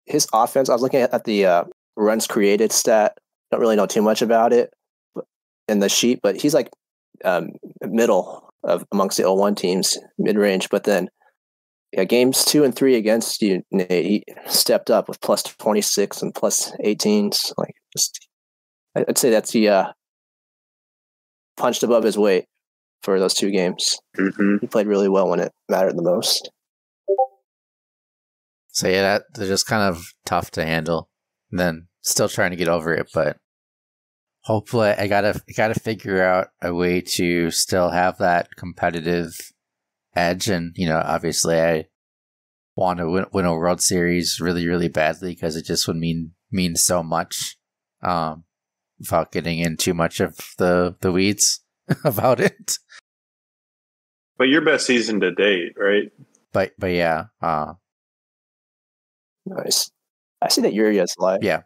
his offense, I was looking at the runs created stat. Don't really know too much about it in the sheet, but he's like middle of amongst the 0-1 teams, mid-range. But then games 2 and 3 against you, Nate, he stepped up with plus 26 and plus 18s. Like, I'd say that's he punched above his weight for those 2 games. Mm-hmm. He played really well when it mattered the most. So yeah, they're just kind of tough to handle. And then still trying to get over it, but hopefully I gotta figure out a way to still have that competitive edge. And obviously I want to win a World Series really, really badly because it just would mean so much. Without getting in too much of the weeds about it. But your best season to date, right? But yeah. Nice. I see that Uriah's live. Yeah.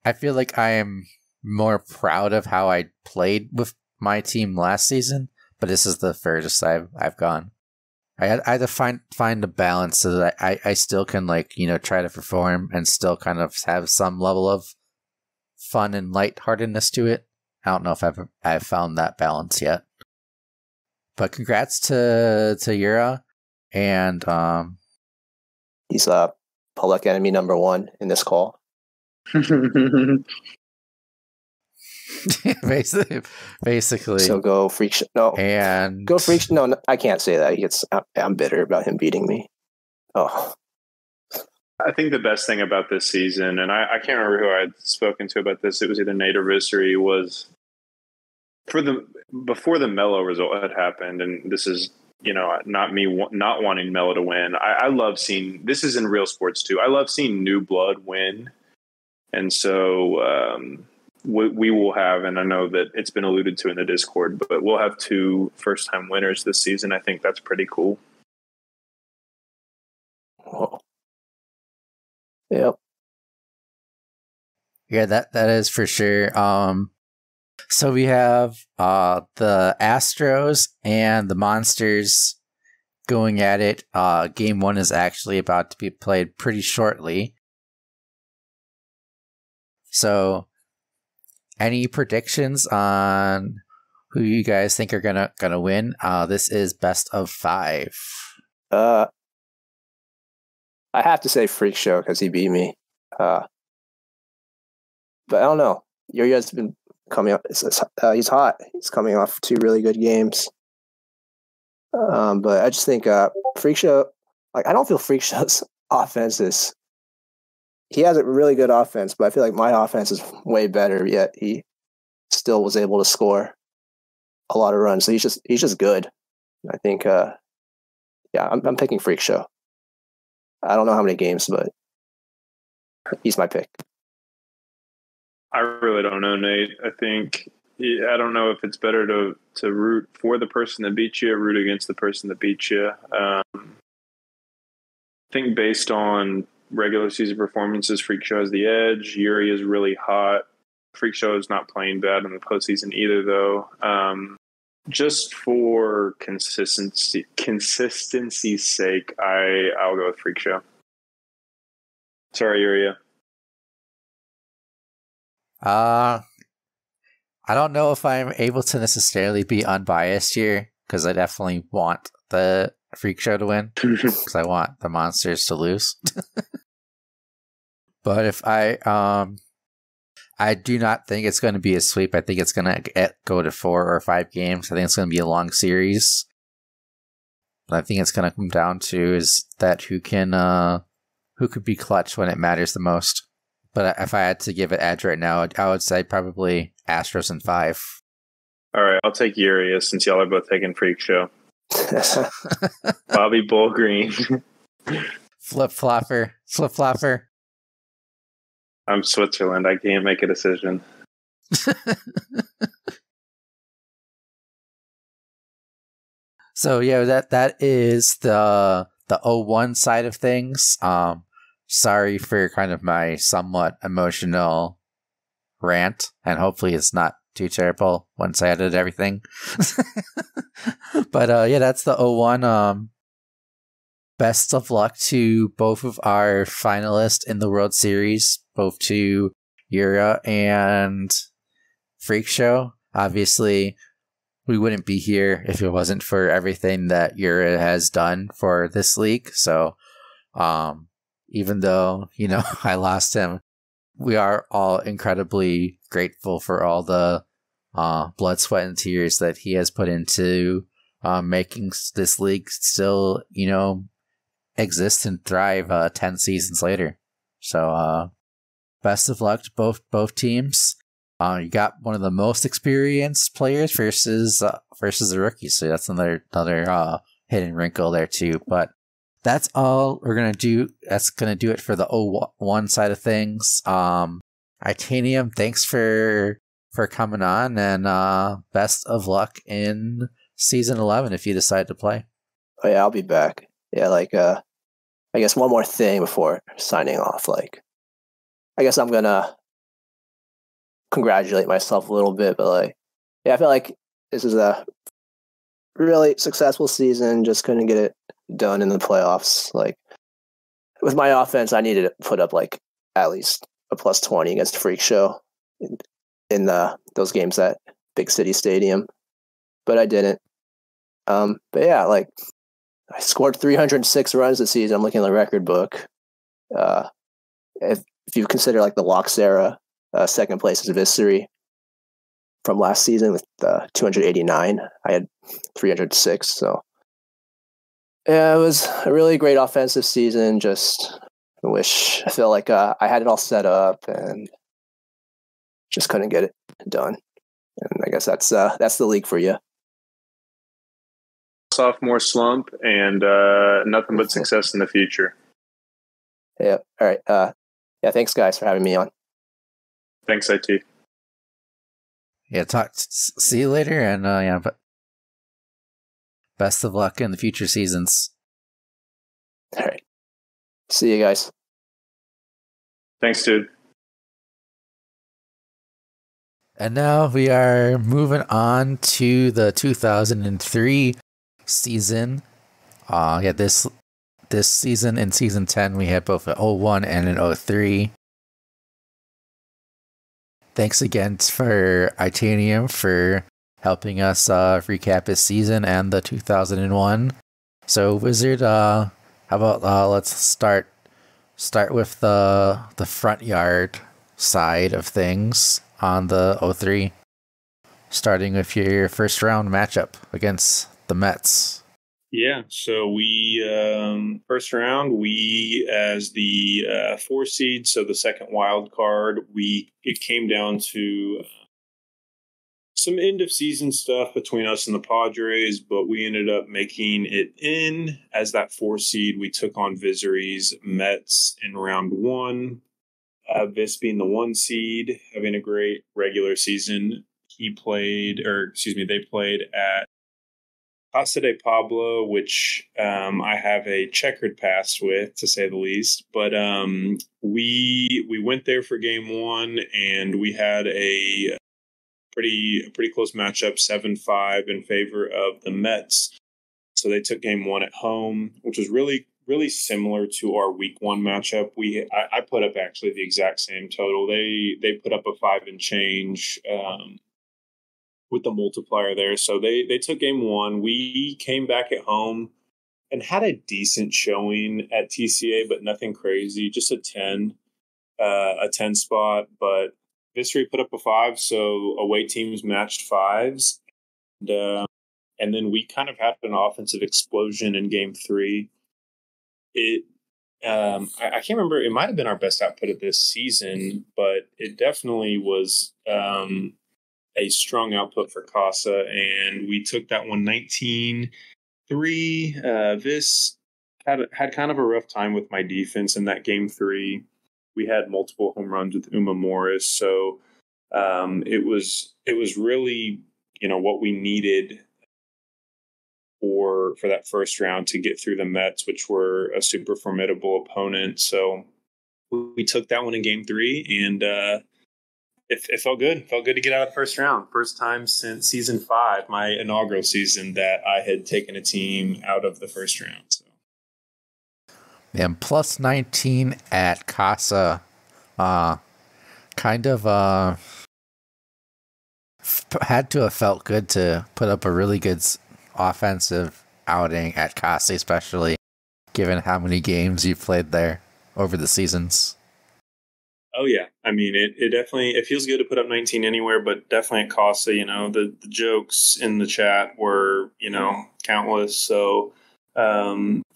I feel like I am more proud of how I played with my team last season, but this is the furthest I've gone. I had to find a balance so that I still can try to perform and still kind of have some level of fun and lightheartedness to it. I don't know if I've found that balance yet. But congrats to Uriah. And he's public enemy number 1 in this call. basically. So go Freak Show. No, and go Freak Show. No, I can't say that. I'm bitter about him beating me. Oh, I think the best thing about this season, and I can't remember who I had spoken to about this. It was either Nate or Vissery, was before the Melo result had happened, and this is not me not wanting Melo to win. I love seeing, this is in real sports too, I love seeing new blood win. And so we will have, and I know that it's been alluded to in the Discord, but we'll have 2 first-time winners this season. I think that's pretty cool. Oh. Yep. Yeah, that is for sure. So we have the Astros and the Monsters going at it. Game 1 is actually about to be played pretty shortly. So, any predictions on who you guys think are gonna win? This is best of 5. I have to say Freak Show because he beat me. But I don't know. Uriah's been coming up. He's hot. He's coming off 2 really good games. But I just think Freak Show. Like, I don't feel Freak Show's offense is. He has a really good offense, but I feel like my offense is way better. Yet he still was able to score a lot of runs. So he's just good. I think. I'm picking Freak Show. I don't know how many games, but he's my pick. I really don't know, Nate. I think, I don't know if it's better to root for the person that beat you or root against the person that beat you. I think based on regular season performances, Freak Show has the edge. Uriah is really hot. Freak Show is not playing bad in the postseason either, though. Just for consistency's sake, I'll go with Freak Show. Sorry, Uriah. I don't know if I'm able to necessarily be unbiased here because I definitely want the Freak Show to win because I want the Monsters to lose. But if I do not think it's going to be a sweep. I think it's going to go to 4 or 5 games. I think it's going to be a long series. But I think it's going to come down to is that who could be clutch when it matters the most. But if I had to give it edge right now, I would say probably Astros in 5. All right, I'll take Uriah since y'all are both taking Freak Show. Bobby Bull Green. Flip flopper. I'm Switzerland. I can't make a decision. So yeah, that is the 0-1 side of things. Sorry for kind of my somewhat emotional rant, and hopefully it's not too terrible once I edit everything. But yeah, that's the 0-1. Best of luck to both of our finalists in the World Series, both to Yura and Freak Show. Obviously, we wouldn't be here if it wasn't for everything that Yura has done for this league. So, even though, I lost him, we are all incredibly grateful for all the blood, sweat, and tears that he has put into making this league still, exist and thrive 10 seasons later. So, best of luck to both teams. You got one of the most experienced players versus the rookies, so that's another hidden wrinkle there too. But that's all we're gonna do. That's gonna do it for the 0-1 side of things. Itaniium, thanks for coming on, and best of luck in season 11 if you decide to play. Oh yeah, I'll be back. Yeah, I guess one more thing before signing off. I guess I'm gonna congratulate myself a little bit, but I feel like this is a really successful season. Just couldn't get it done in the playoffs. With my offense, I needed to put up at least a plus 20 against Freak Show in those games at Big City Stadium, but I didn't. But yeah, I scored 306 runs this season. I'm looking at the record book. If you consider the Locks era, second place is Visery from last season with 289. I had 306. So yeah, it was a really great offensive season. I feel like I had it all set up and just couldn't get it done. And I guess that's the league for you. Sophomore slump and nothing but success in the future. Yeah. All right. Yeah. Thanks, guys, for having me on. Thanks, IT. Yeah. See you later, and but best of luck in the future seasons. All right. See you guys. Thanks, dude. And now we are moving on to the 2003 season. This season, in season 10, we had both an 0-1 and an 0-3. Thanks again for Itaniium for helping us recap his season and the 2001. So, Wizard, how about let's start with the front yard side of things on the 0-3, starting with your first round matchup against the Mets. Yeah, so we first round, we as the 4 seed, so the second wild card, it came down to some end of season stuff between us and the Padres, but we ended up making it in as that 4 seed. We took on Visery's Mets in round 1. Vis being the 1 seed, having a great regular season. They played at Casa de Pablo, which I have a checkered past with, to say the least. But we went there for game 1, and we had a pretty close matchup, 7-5 in favor of the Mets. So they took game 1 at home, which was really similar to our week 1 matchup. I put up actually the exact same total. They put up a 5 and change. With the multiplier there. So they took game 1. We came back at home and had a decent showing at TCA, but nothing crazy, just a 10 spot. But Visery put up a 5, so away teams matched 5s. And then we kind of had an offensive explosion in game 3. I can't remember. It might have been our best output of this season, but it definitely was a strong output for Casa, and we took that one 19-3. Vis had kind of a rough time with my defense in that game 3. we had multiple home runs with Uma Morris. So it was really, what we needed for that first round to get through the Mets, which were a super formidable opponent. So we took that one in game 3, and it felt good. It felt good to get out of the first round. First time since season 5, my inaugural season, that I had taken a team out of the first round. So. And plus 19 at Casa, kind of had to have felt good to put up a really good offensive outing at Casa, especially given how many games you've played there over the seasons. Oh yeah, I mean it definitely, it feels good to put up 19 anywhere, but definitely at Casa, the jokes in the chat were countless. So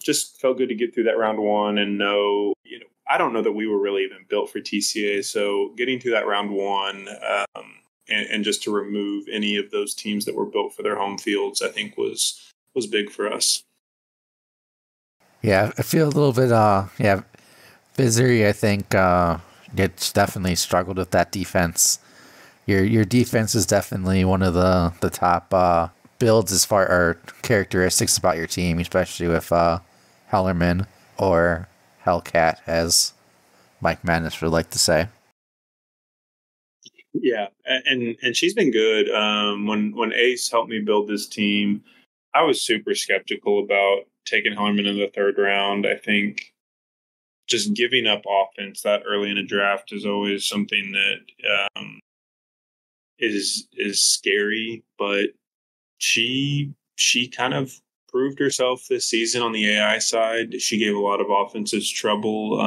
just felt good to get through that round 1 and know, I don't know that we were really even built for TCA. So getting through that round 1 and just to remove any of those teams that were built for their home fields, I think was big for us. Yeah, I feel a little bit, Vizuri, I think, it's definitely struggled with that defense. Your defense is definitely one of the top builds as far or characteristics about your team, especially with Hellerman or Hellcat, as Mike Madness would like to say. Yeah, and she's been good. When Ace helped me build this team, I was super skeptical about taking Hellerman in the 3rd round. I think just giving up offense that early in a draft is always something that is scary. But she kind of proved herself this season on the AI side. She gave a lot of offenses trouble.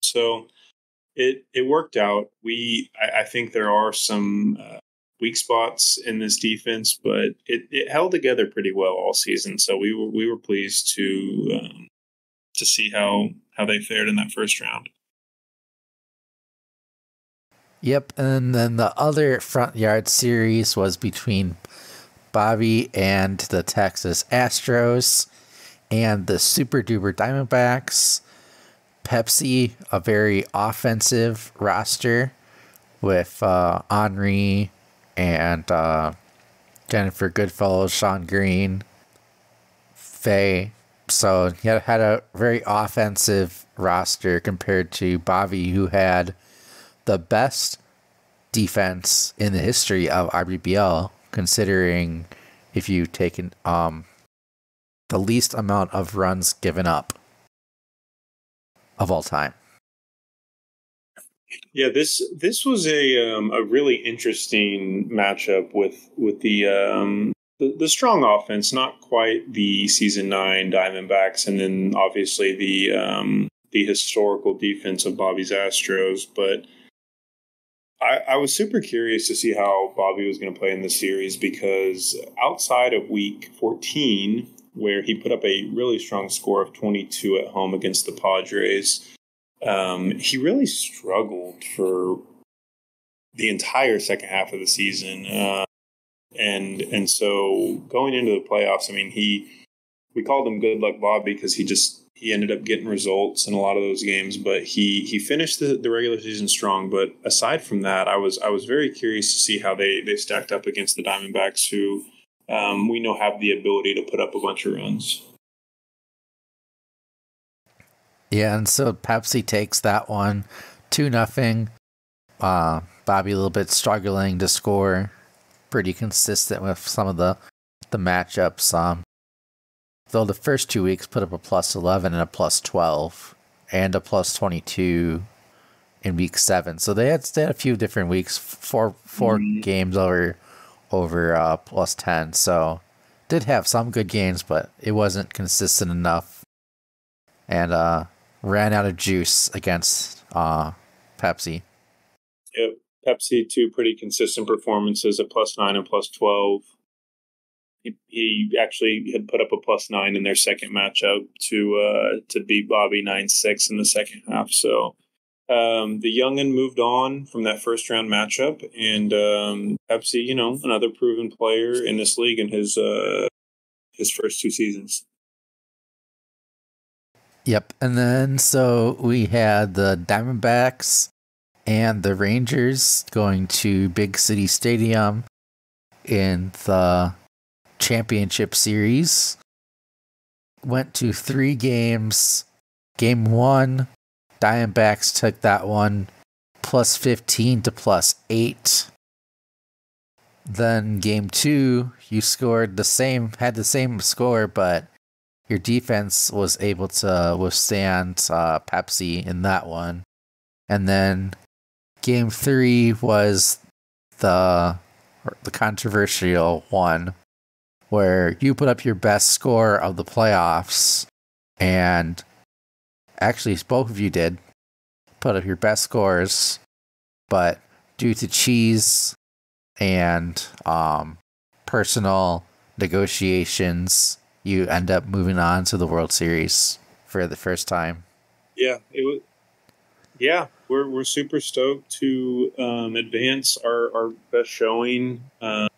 So it worked out. I think there are some weak spots in this defense, but it held together pretty well all season. So we were pleased to see how they fared in that first round. Yep, and then the other front yard series was between Bobby and the Texas Astros and the Super Duper Diamondbacks. Pepsi, a very offensive roster with Henri and Jennifer Goodfellow, Sean Green, Faye. So he had a very offensive roster compared to Bobby, who had the best defense in the history of RBBL, considering if you taken the least amount of runs given up of all time. Yeah, this was a really interesting matchup with the strong offense, not quite the season 9 Diamondbacks, and then obviously the historical defense of Bobby's Astros. But I was super curious to see how Bobby was going to play in this series, because outside of week 14, where he put up a really strong score of 22 at home against the Padres, he really struggled for the entire second half of the season. And so going into the playoffs, I mean, we called him Good Luck Bobby because he ended up getting results in a lot of those games, but he finished the regular season strong. But aside from that, I was very curious to see how they stacked up against the Diamondbacks, who we know have the ability to put up a bunch of runs. Yeah, and so Pepsi takes that one 2-0. Bobby a little bit struggling to score, pretty consistent with some of the matchups. Though the first 2 weeks put up a +11 and a +12 and a +22 in week 7. So they had a few different weeks, four games over +10. So did have some good games, but it wasn't consistent enough, and ran out of juice against Pepsi. Yep, Pepsi, 2 pretty consistent performances at +9 and +12. He actually had put up a +9 in their second matchup to beat Bobby 9-6 in the second half. So the youngin moved on from that first round matchup, and Pepsi, another proven player in this league in his first 2 seasons. Yep. And then so we had the Diamondbacks and the Rangers going to Big City Stadium in the championship series. Went to 3 games. Game 1, Diamondbacks took that one plus 15 to plus 8. Then game 2, you scored had the same score, but your defense was able to withstand Pepsi in that one. And then game 3 was the controversial one where you put up your best score of the playoffs, and actually both of you did put up your best scores, but due to cheese and personal negotiations, you end up moving on to the World Series for the first time. Yeah, it was. Yeah, we're super stoked to advance our best showing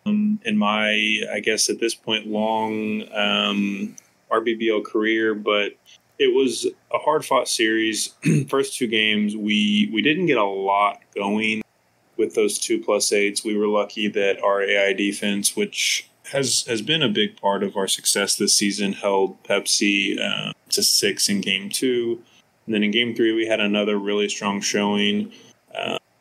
in my, I guess at this point, long RBBL career. But it was a hard fought series. First 2 games, we didn't get a lot going with those 2+8s. We were lucky that our AI defense, which has been a big part of our success this season, held Pepsi to 6 in game 2. And then in game 3, we had another really strong showing.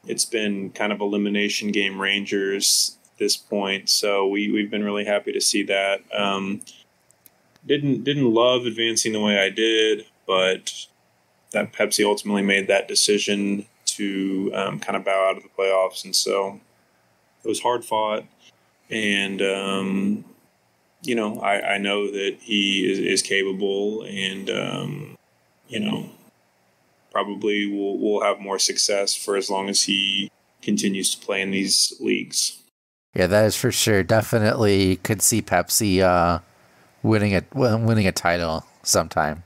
It's been kind of elimination game Rangers at this point, so we've been really happy to see that. Didn't love advancing the way I did, but that Pepsi ultimately made that decision to kind of bow out of the playoffs, and so it was hard fought. And I know that he is capable, and probably will have more success for as long as he continues to play in these leagues. Yeah, that is for sure. Definitely could see Pepsi winning a title sometime.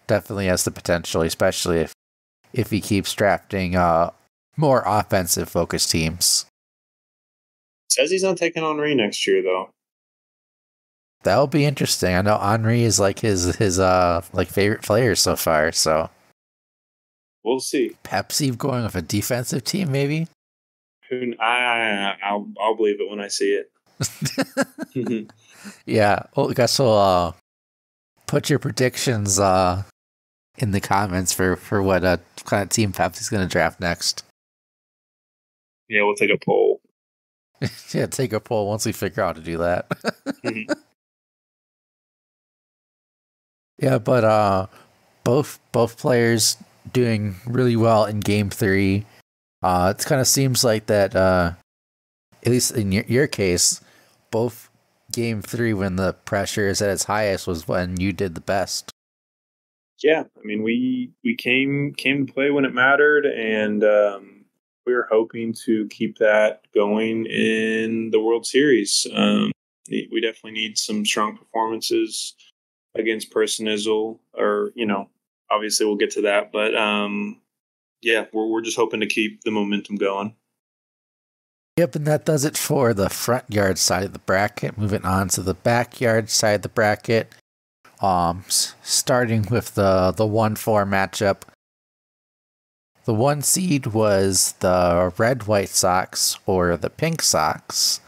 Definitely has the potential, especially if he keeps drafting more offensive focused teams. Says he's not taking Henry next year though. That'll be interesting. I know Henry is like his favorite player so far, so we'll see. Pepsi going with a defensive team, maybe? I'll believe it when I see it. Yeah. Well, I guess we'll put your predictions in the comments for what kind of team Pepsi's going to draft next. Yeah, we'll take a poll. Yeah, take a poll once we figure out how to do that. Yeah, but both players doing really well in game 3. It kind of seems like that, at least in your case, both game 3 when the pressure is at its highest was when you did the best. Yeah, I mean we came to play when it mattered, and we were hoping to keep that going in the World Series. We definitely need some strong performances against Personizzle, or obviously we'll get to that, but yeah, we're just hoping to keep the momentum going. Yep, and that does it for the front yard side of the bracket. Moving on to the backyard side of the bracket. Starting with the 1-4 matchup. The 1 seed was the Red White Sox, or the Pink Sox,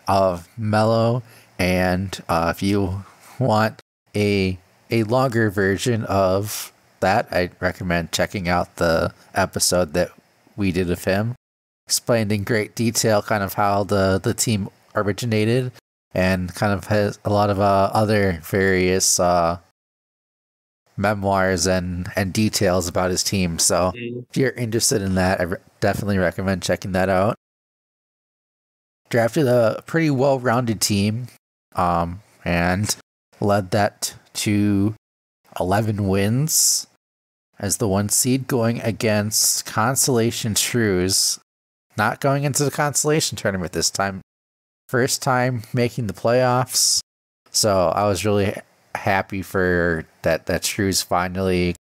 of Mello, and if you want a longer version of that, I'd recommend checking out the episode that we did of him. Explained in great detail kind of how the team originated, and kind of has a lot of other various memoirs and details about his team. So if you're interested in that, I definitely recommend checking that out. Drafted a pretty well-rounded team, and led that to 11 wins as the 1 seed, going against Constellation Shrews. Not going into the Constellation Tournament this time. First time making the playoffs. So I was really happy for that Shrews finally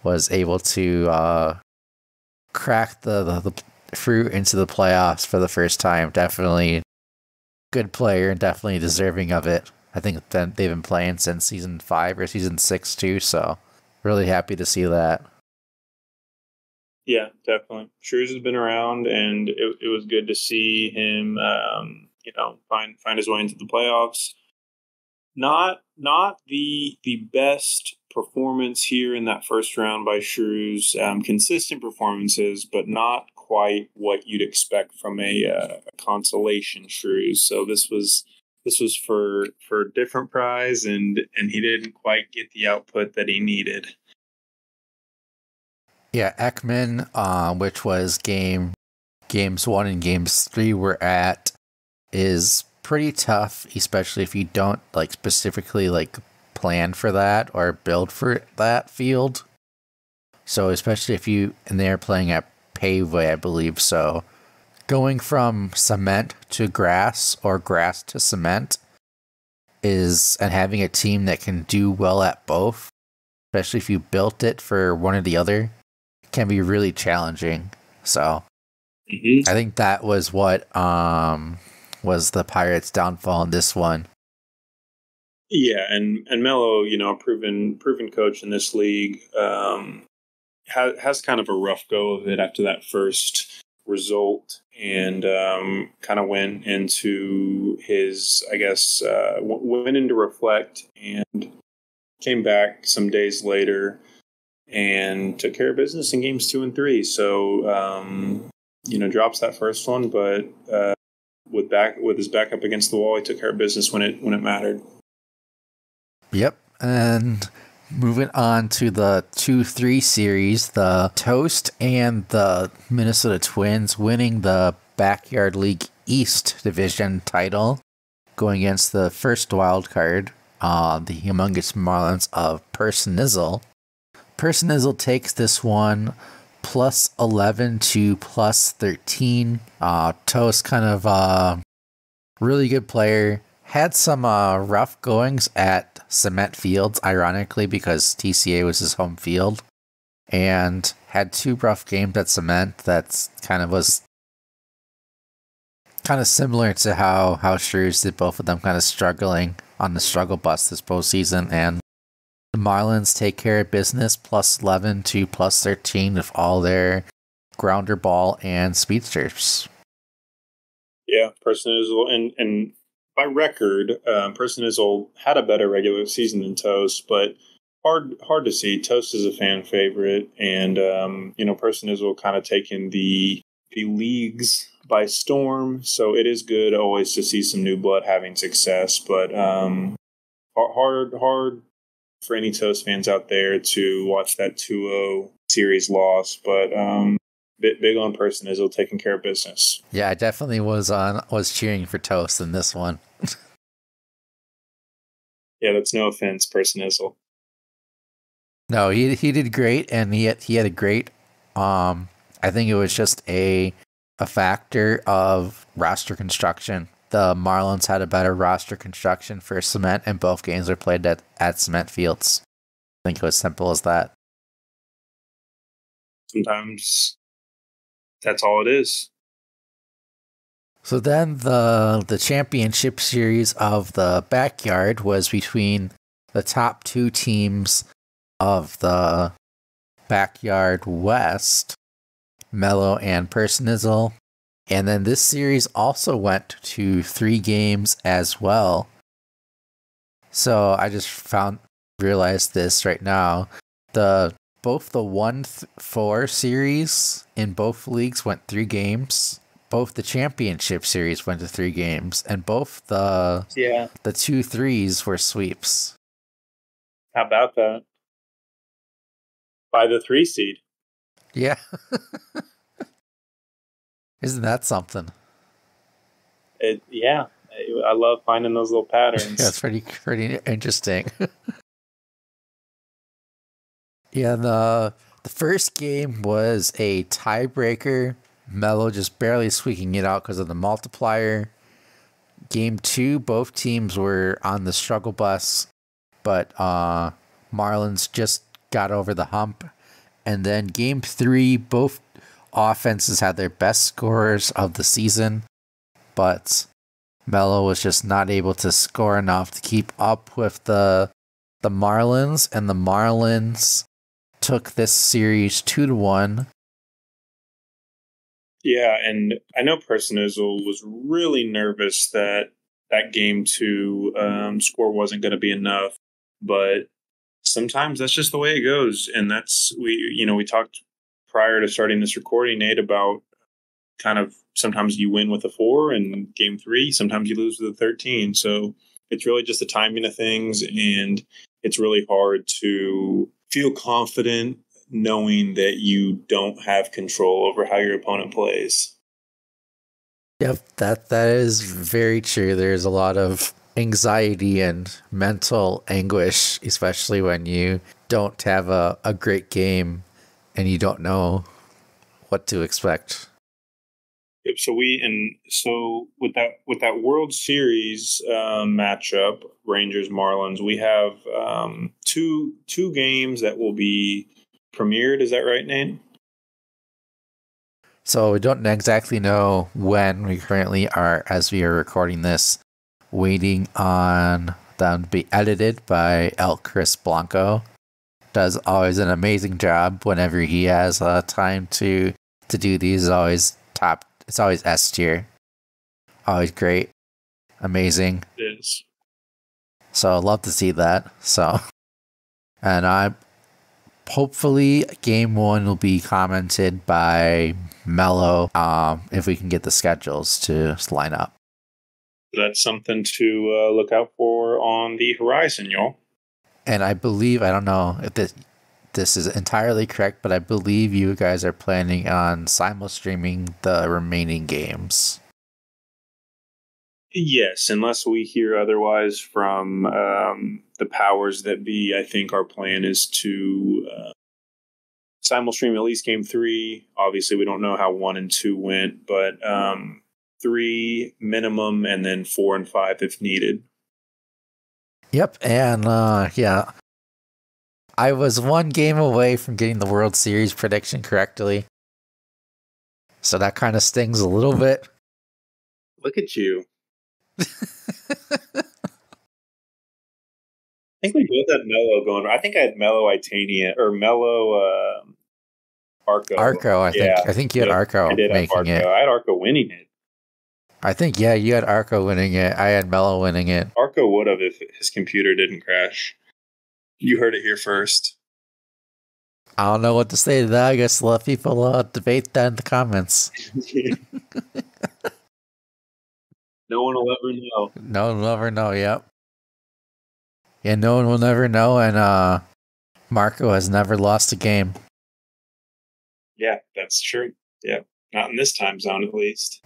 was able to crack the fruit into the playoffs for the first time. Definitely good player and definitely deserving of it. I think that they've been playing since season 5 or season 6 too, so really happy to see that. Yeah, definitely. Shrews has been around, and it was good to see him, find his way into the playoffs. Not the best performance here in that first round by Shrews. Consistent performances, but not quite what you'd expect from a consolation Shrews. So this was for a different prize, and he didn't quite get the output that he needed. Yeah, Ekman, which was games 1 and games 3 we're at, is pretty tough, especially if you don't specifically plan for that or build for that field. So especially if they're playing at paveway, I believe. So going from cement to grass or grass to cement and having a team that can do well at both, especially if you built it for one or the other, can be really challenging. So I think that was what was the Pirates' downfall in this one. Yeah, and Melo, a proven coach in this league, has kind of a rough go of it after that first result, and kind of went into his, went in to reflect, and came back some days later and took care of business in games 2 and 3. So, drops that first one, but with his back up against the wall, he took care of business when it mattered. Yep, and moving on to the 2-3 series, the Toast and the Minnesota Twins winning the Backyard League East Division title, going against the first wild card, the Humongous Marlins of Persnizzle. Persnizzle takes this one +11 to +13. Toast, kind of really good player. Had some rough goings at cement fields, ironically, because TCA was his home field. And had 2 rough games at cement. That's was kind of similar to how Shrews did, both of them kind of struggling on the struggle bus this postseason. And the Marlins take care of business +11 to +13 with all their grounder ball and speedsters. Yeah, Persnizzle, and by record, Persnizzle had a better regular season than Toast, but hard to see. Toast is a fan favorite, and Persnizzle kind of taken the leagues by storm. So it is good always to see some new blood having success, but hard for any Toast fans out there to watch that 2-0 series loss, but big on Persnizzle taking care of business. Yeah, I definitely was cheering for Toast in this one. Yeah, that's no offense, Persnizzle. No, he did great, and he had a great. I think it was just a factor of roster construction. The Marlins had a better roster construction for cement, and both games were played at cement fields. I think it was simple as that. Sometimes that's all it is. So then the championship series of the Backyard was between the top 2 teams of the Backyard West, Melo and Persnizzle. And then this series also went to 3 games as well. So I just realized this right now. Both the 1-4 series in both leagues went 3 games. Both the championship series went to 3 games, and both the 2-3s were sweeps. How about that? By the 3 seed. Yeah. Isn't that something? Yeah. I love finding those little patterns. That's pretty interesting. Yeah, the first game was a tiebreaker. Melo just barely squeaking it out because of the multiplier. Game 2, both teams were on the struggle bus, but Marlins just got over the hump. And then game 3, both offenses had their best scorers of the season, but Melo was just not able to score enough to keep up with the Marlins, and the Marlins took this series 2-1. Yeah, and I know Personizal was really nervous that game 2 score wasn't going to be enough, but sometimes that's just the way it goes. And we talked prior to starting this recording, Nate, about kind of sometimes you win with a 4 in game 3, sometimes you lose with a 13. So it's really just the timing of things, and it's really hard to feel confident knowing that you don't have control over how your opponent plays. Yep, that is very true. There's a lot of anxiety and mental anguish, especially when you don't have a great game and you don't know what to expect. Yep. So with that World Series matchup, Rangers Marlins, we have two games that will be premiered. Is that right, Nate? So we don't exactly know when. We currently are, as we are recording this, waiting on them to be edited by El Chris Blanco. Does always an amazing job whenever he has time to do these. Is always top. It's always S tier. Always great, amazing. It is. So I'd love to see that. So, and hopefully game 1 will be commented by Mello, if we can get the schedules to line up. That's something to look out for on the horizon, y'all. And I believe, I don't know if this is entirely correct, but I believe you guys are planning on simul-streaming the remaining games. Yes, unless we hear otherwise from the powers that be, I think our plan is to simul-stream at least game 3. Obviously, we don't know how 1 and 2 went, but 3 minimum, and then 4 and 5 if needed. Yep, and yeah, I was 1 game away from getting the World Series prediction correctly, so that kind of stings a little bit. Look at you. I think we both had Mello going. I think I had Mello Itaniium or Mello Arco. Arco, I think. I think you had Arco making it. I had Arco winning it. I think, yeah, you had Arco winning it. I had Mello winning it. Arco would have if his computer didn't crash. You heard it here first. I don't know what to say to that. I guess let people debate that in the comments. No one will ever know. No one will ever know, yep. Yeah, no one will never know, and Marco has never lost a game. Yeah, that's true. Yeah, not in this time zone, at least.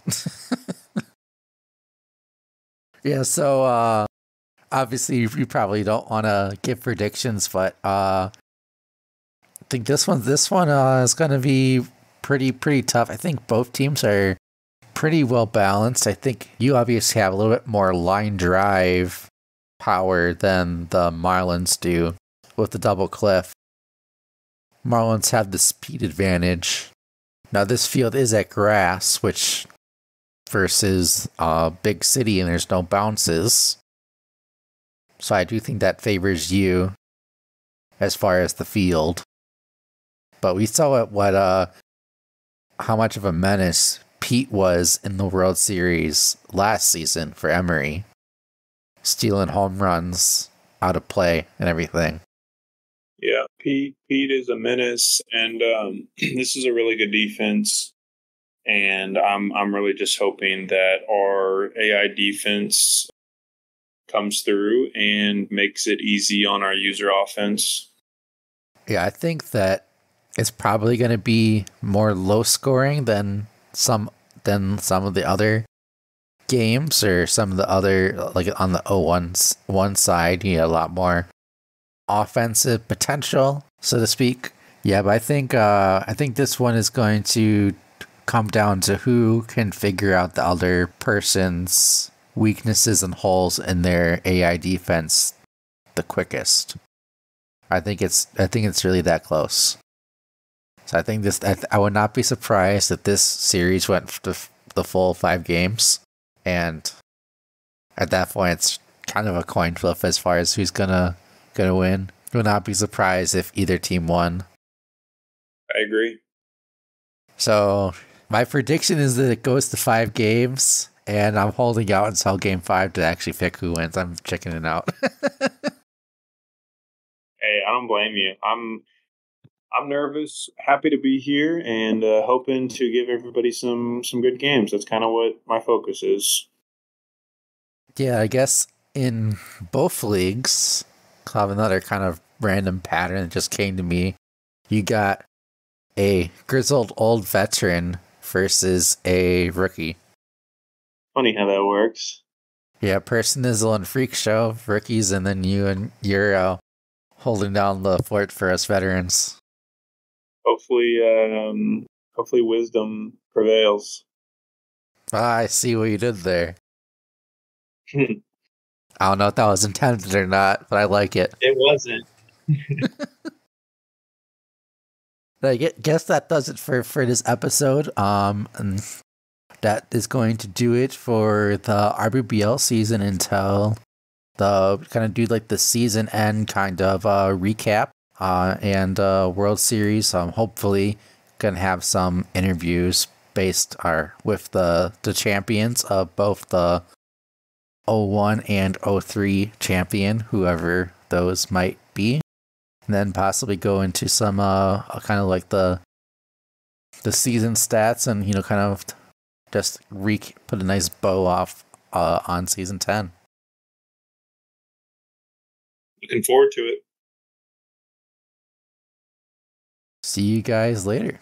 Yeah, so obviously you probably don't want to give predictions, but I think this one is going to be pretty tough. I think both teams are pretty well balanced. I think you obviously have a little bit more line drive power than the Marlins do with the double cliff. Marlins have the speed advantage. Now this field is at grass, which versus a big city and there's no bounces. So I do think that favors you as far as the field. But we saw how much of a menace Pete was in the World Series last season for Emory, stealing home runs out of play and everything. Yeah, Pete is a menace, and this is a really good defense. And I'm really just hoping that our AI defense comes through and makes it easy on our user offense. Yeah, I think that it's probably going to be more low scoring than some of the other games, or some of the other, like on the 0-1 side, you have a lot more offensive potential, so to speak. Yeah, but I think this one is going to come down to who can figure out the other person's weaknesses and holes in their AI defense the quickest. I think it's really that close. So I think I would not be surprised if this series went to the full 5 games, and at that point it's kind of a coin flip as far as who's gonna win. Would not be surprised if either team won. I agree. So my prediction is that it goes to 5 games, and I'm holding out until game 5 to actually pick who wins. I'm checking it out. Hey, I don't blame you. I'm nervous, happy to be here, and hoping to give everybody some good games. That's kind of what my focus is. Yeah, I guess in both leagues, I'll have another kind of random pattern that just came to me. You got a grizzled old veteran versus a rookie. Funny how that works. Yeah, Person Nizzle and Freak Show, rookies, and then you and you're holding down the fort for us veterans. Hopefully, wisdom prevails. Ah, I see what you did there. It I don't know if that was intended or not, but I like it. wasn't. I guess that does it for this episode. And that is going to do it for the RBBL season until the kind of do like the season end kind of recap and World Series. Hopefully, gonna have some interviews based with the champions of both the 01 and 03 champion, whoever those might be, and then possibly go into some kind of like the season stats and kind of just put a nice bow off on season 10. Looking forward to it. See you guys later.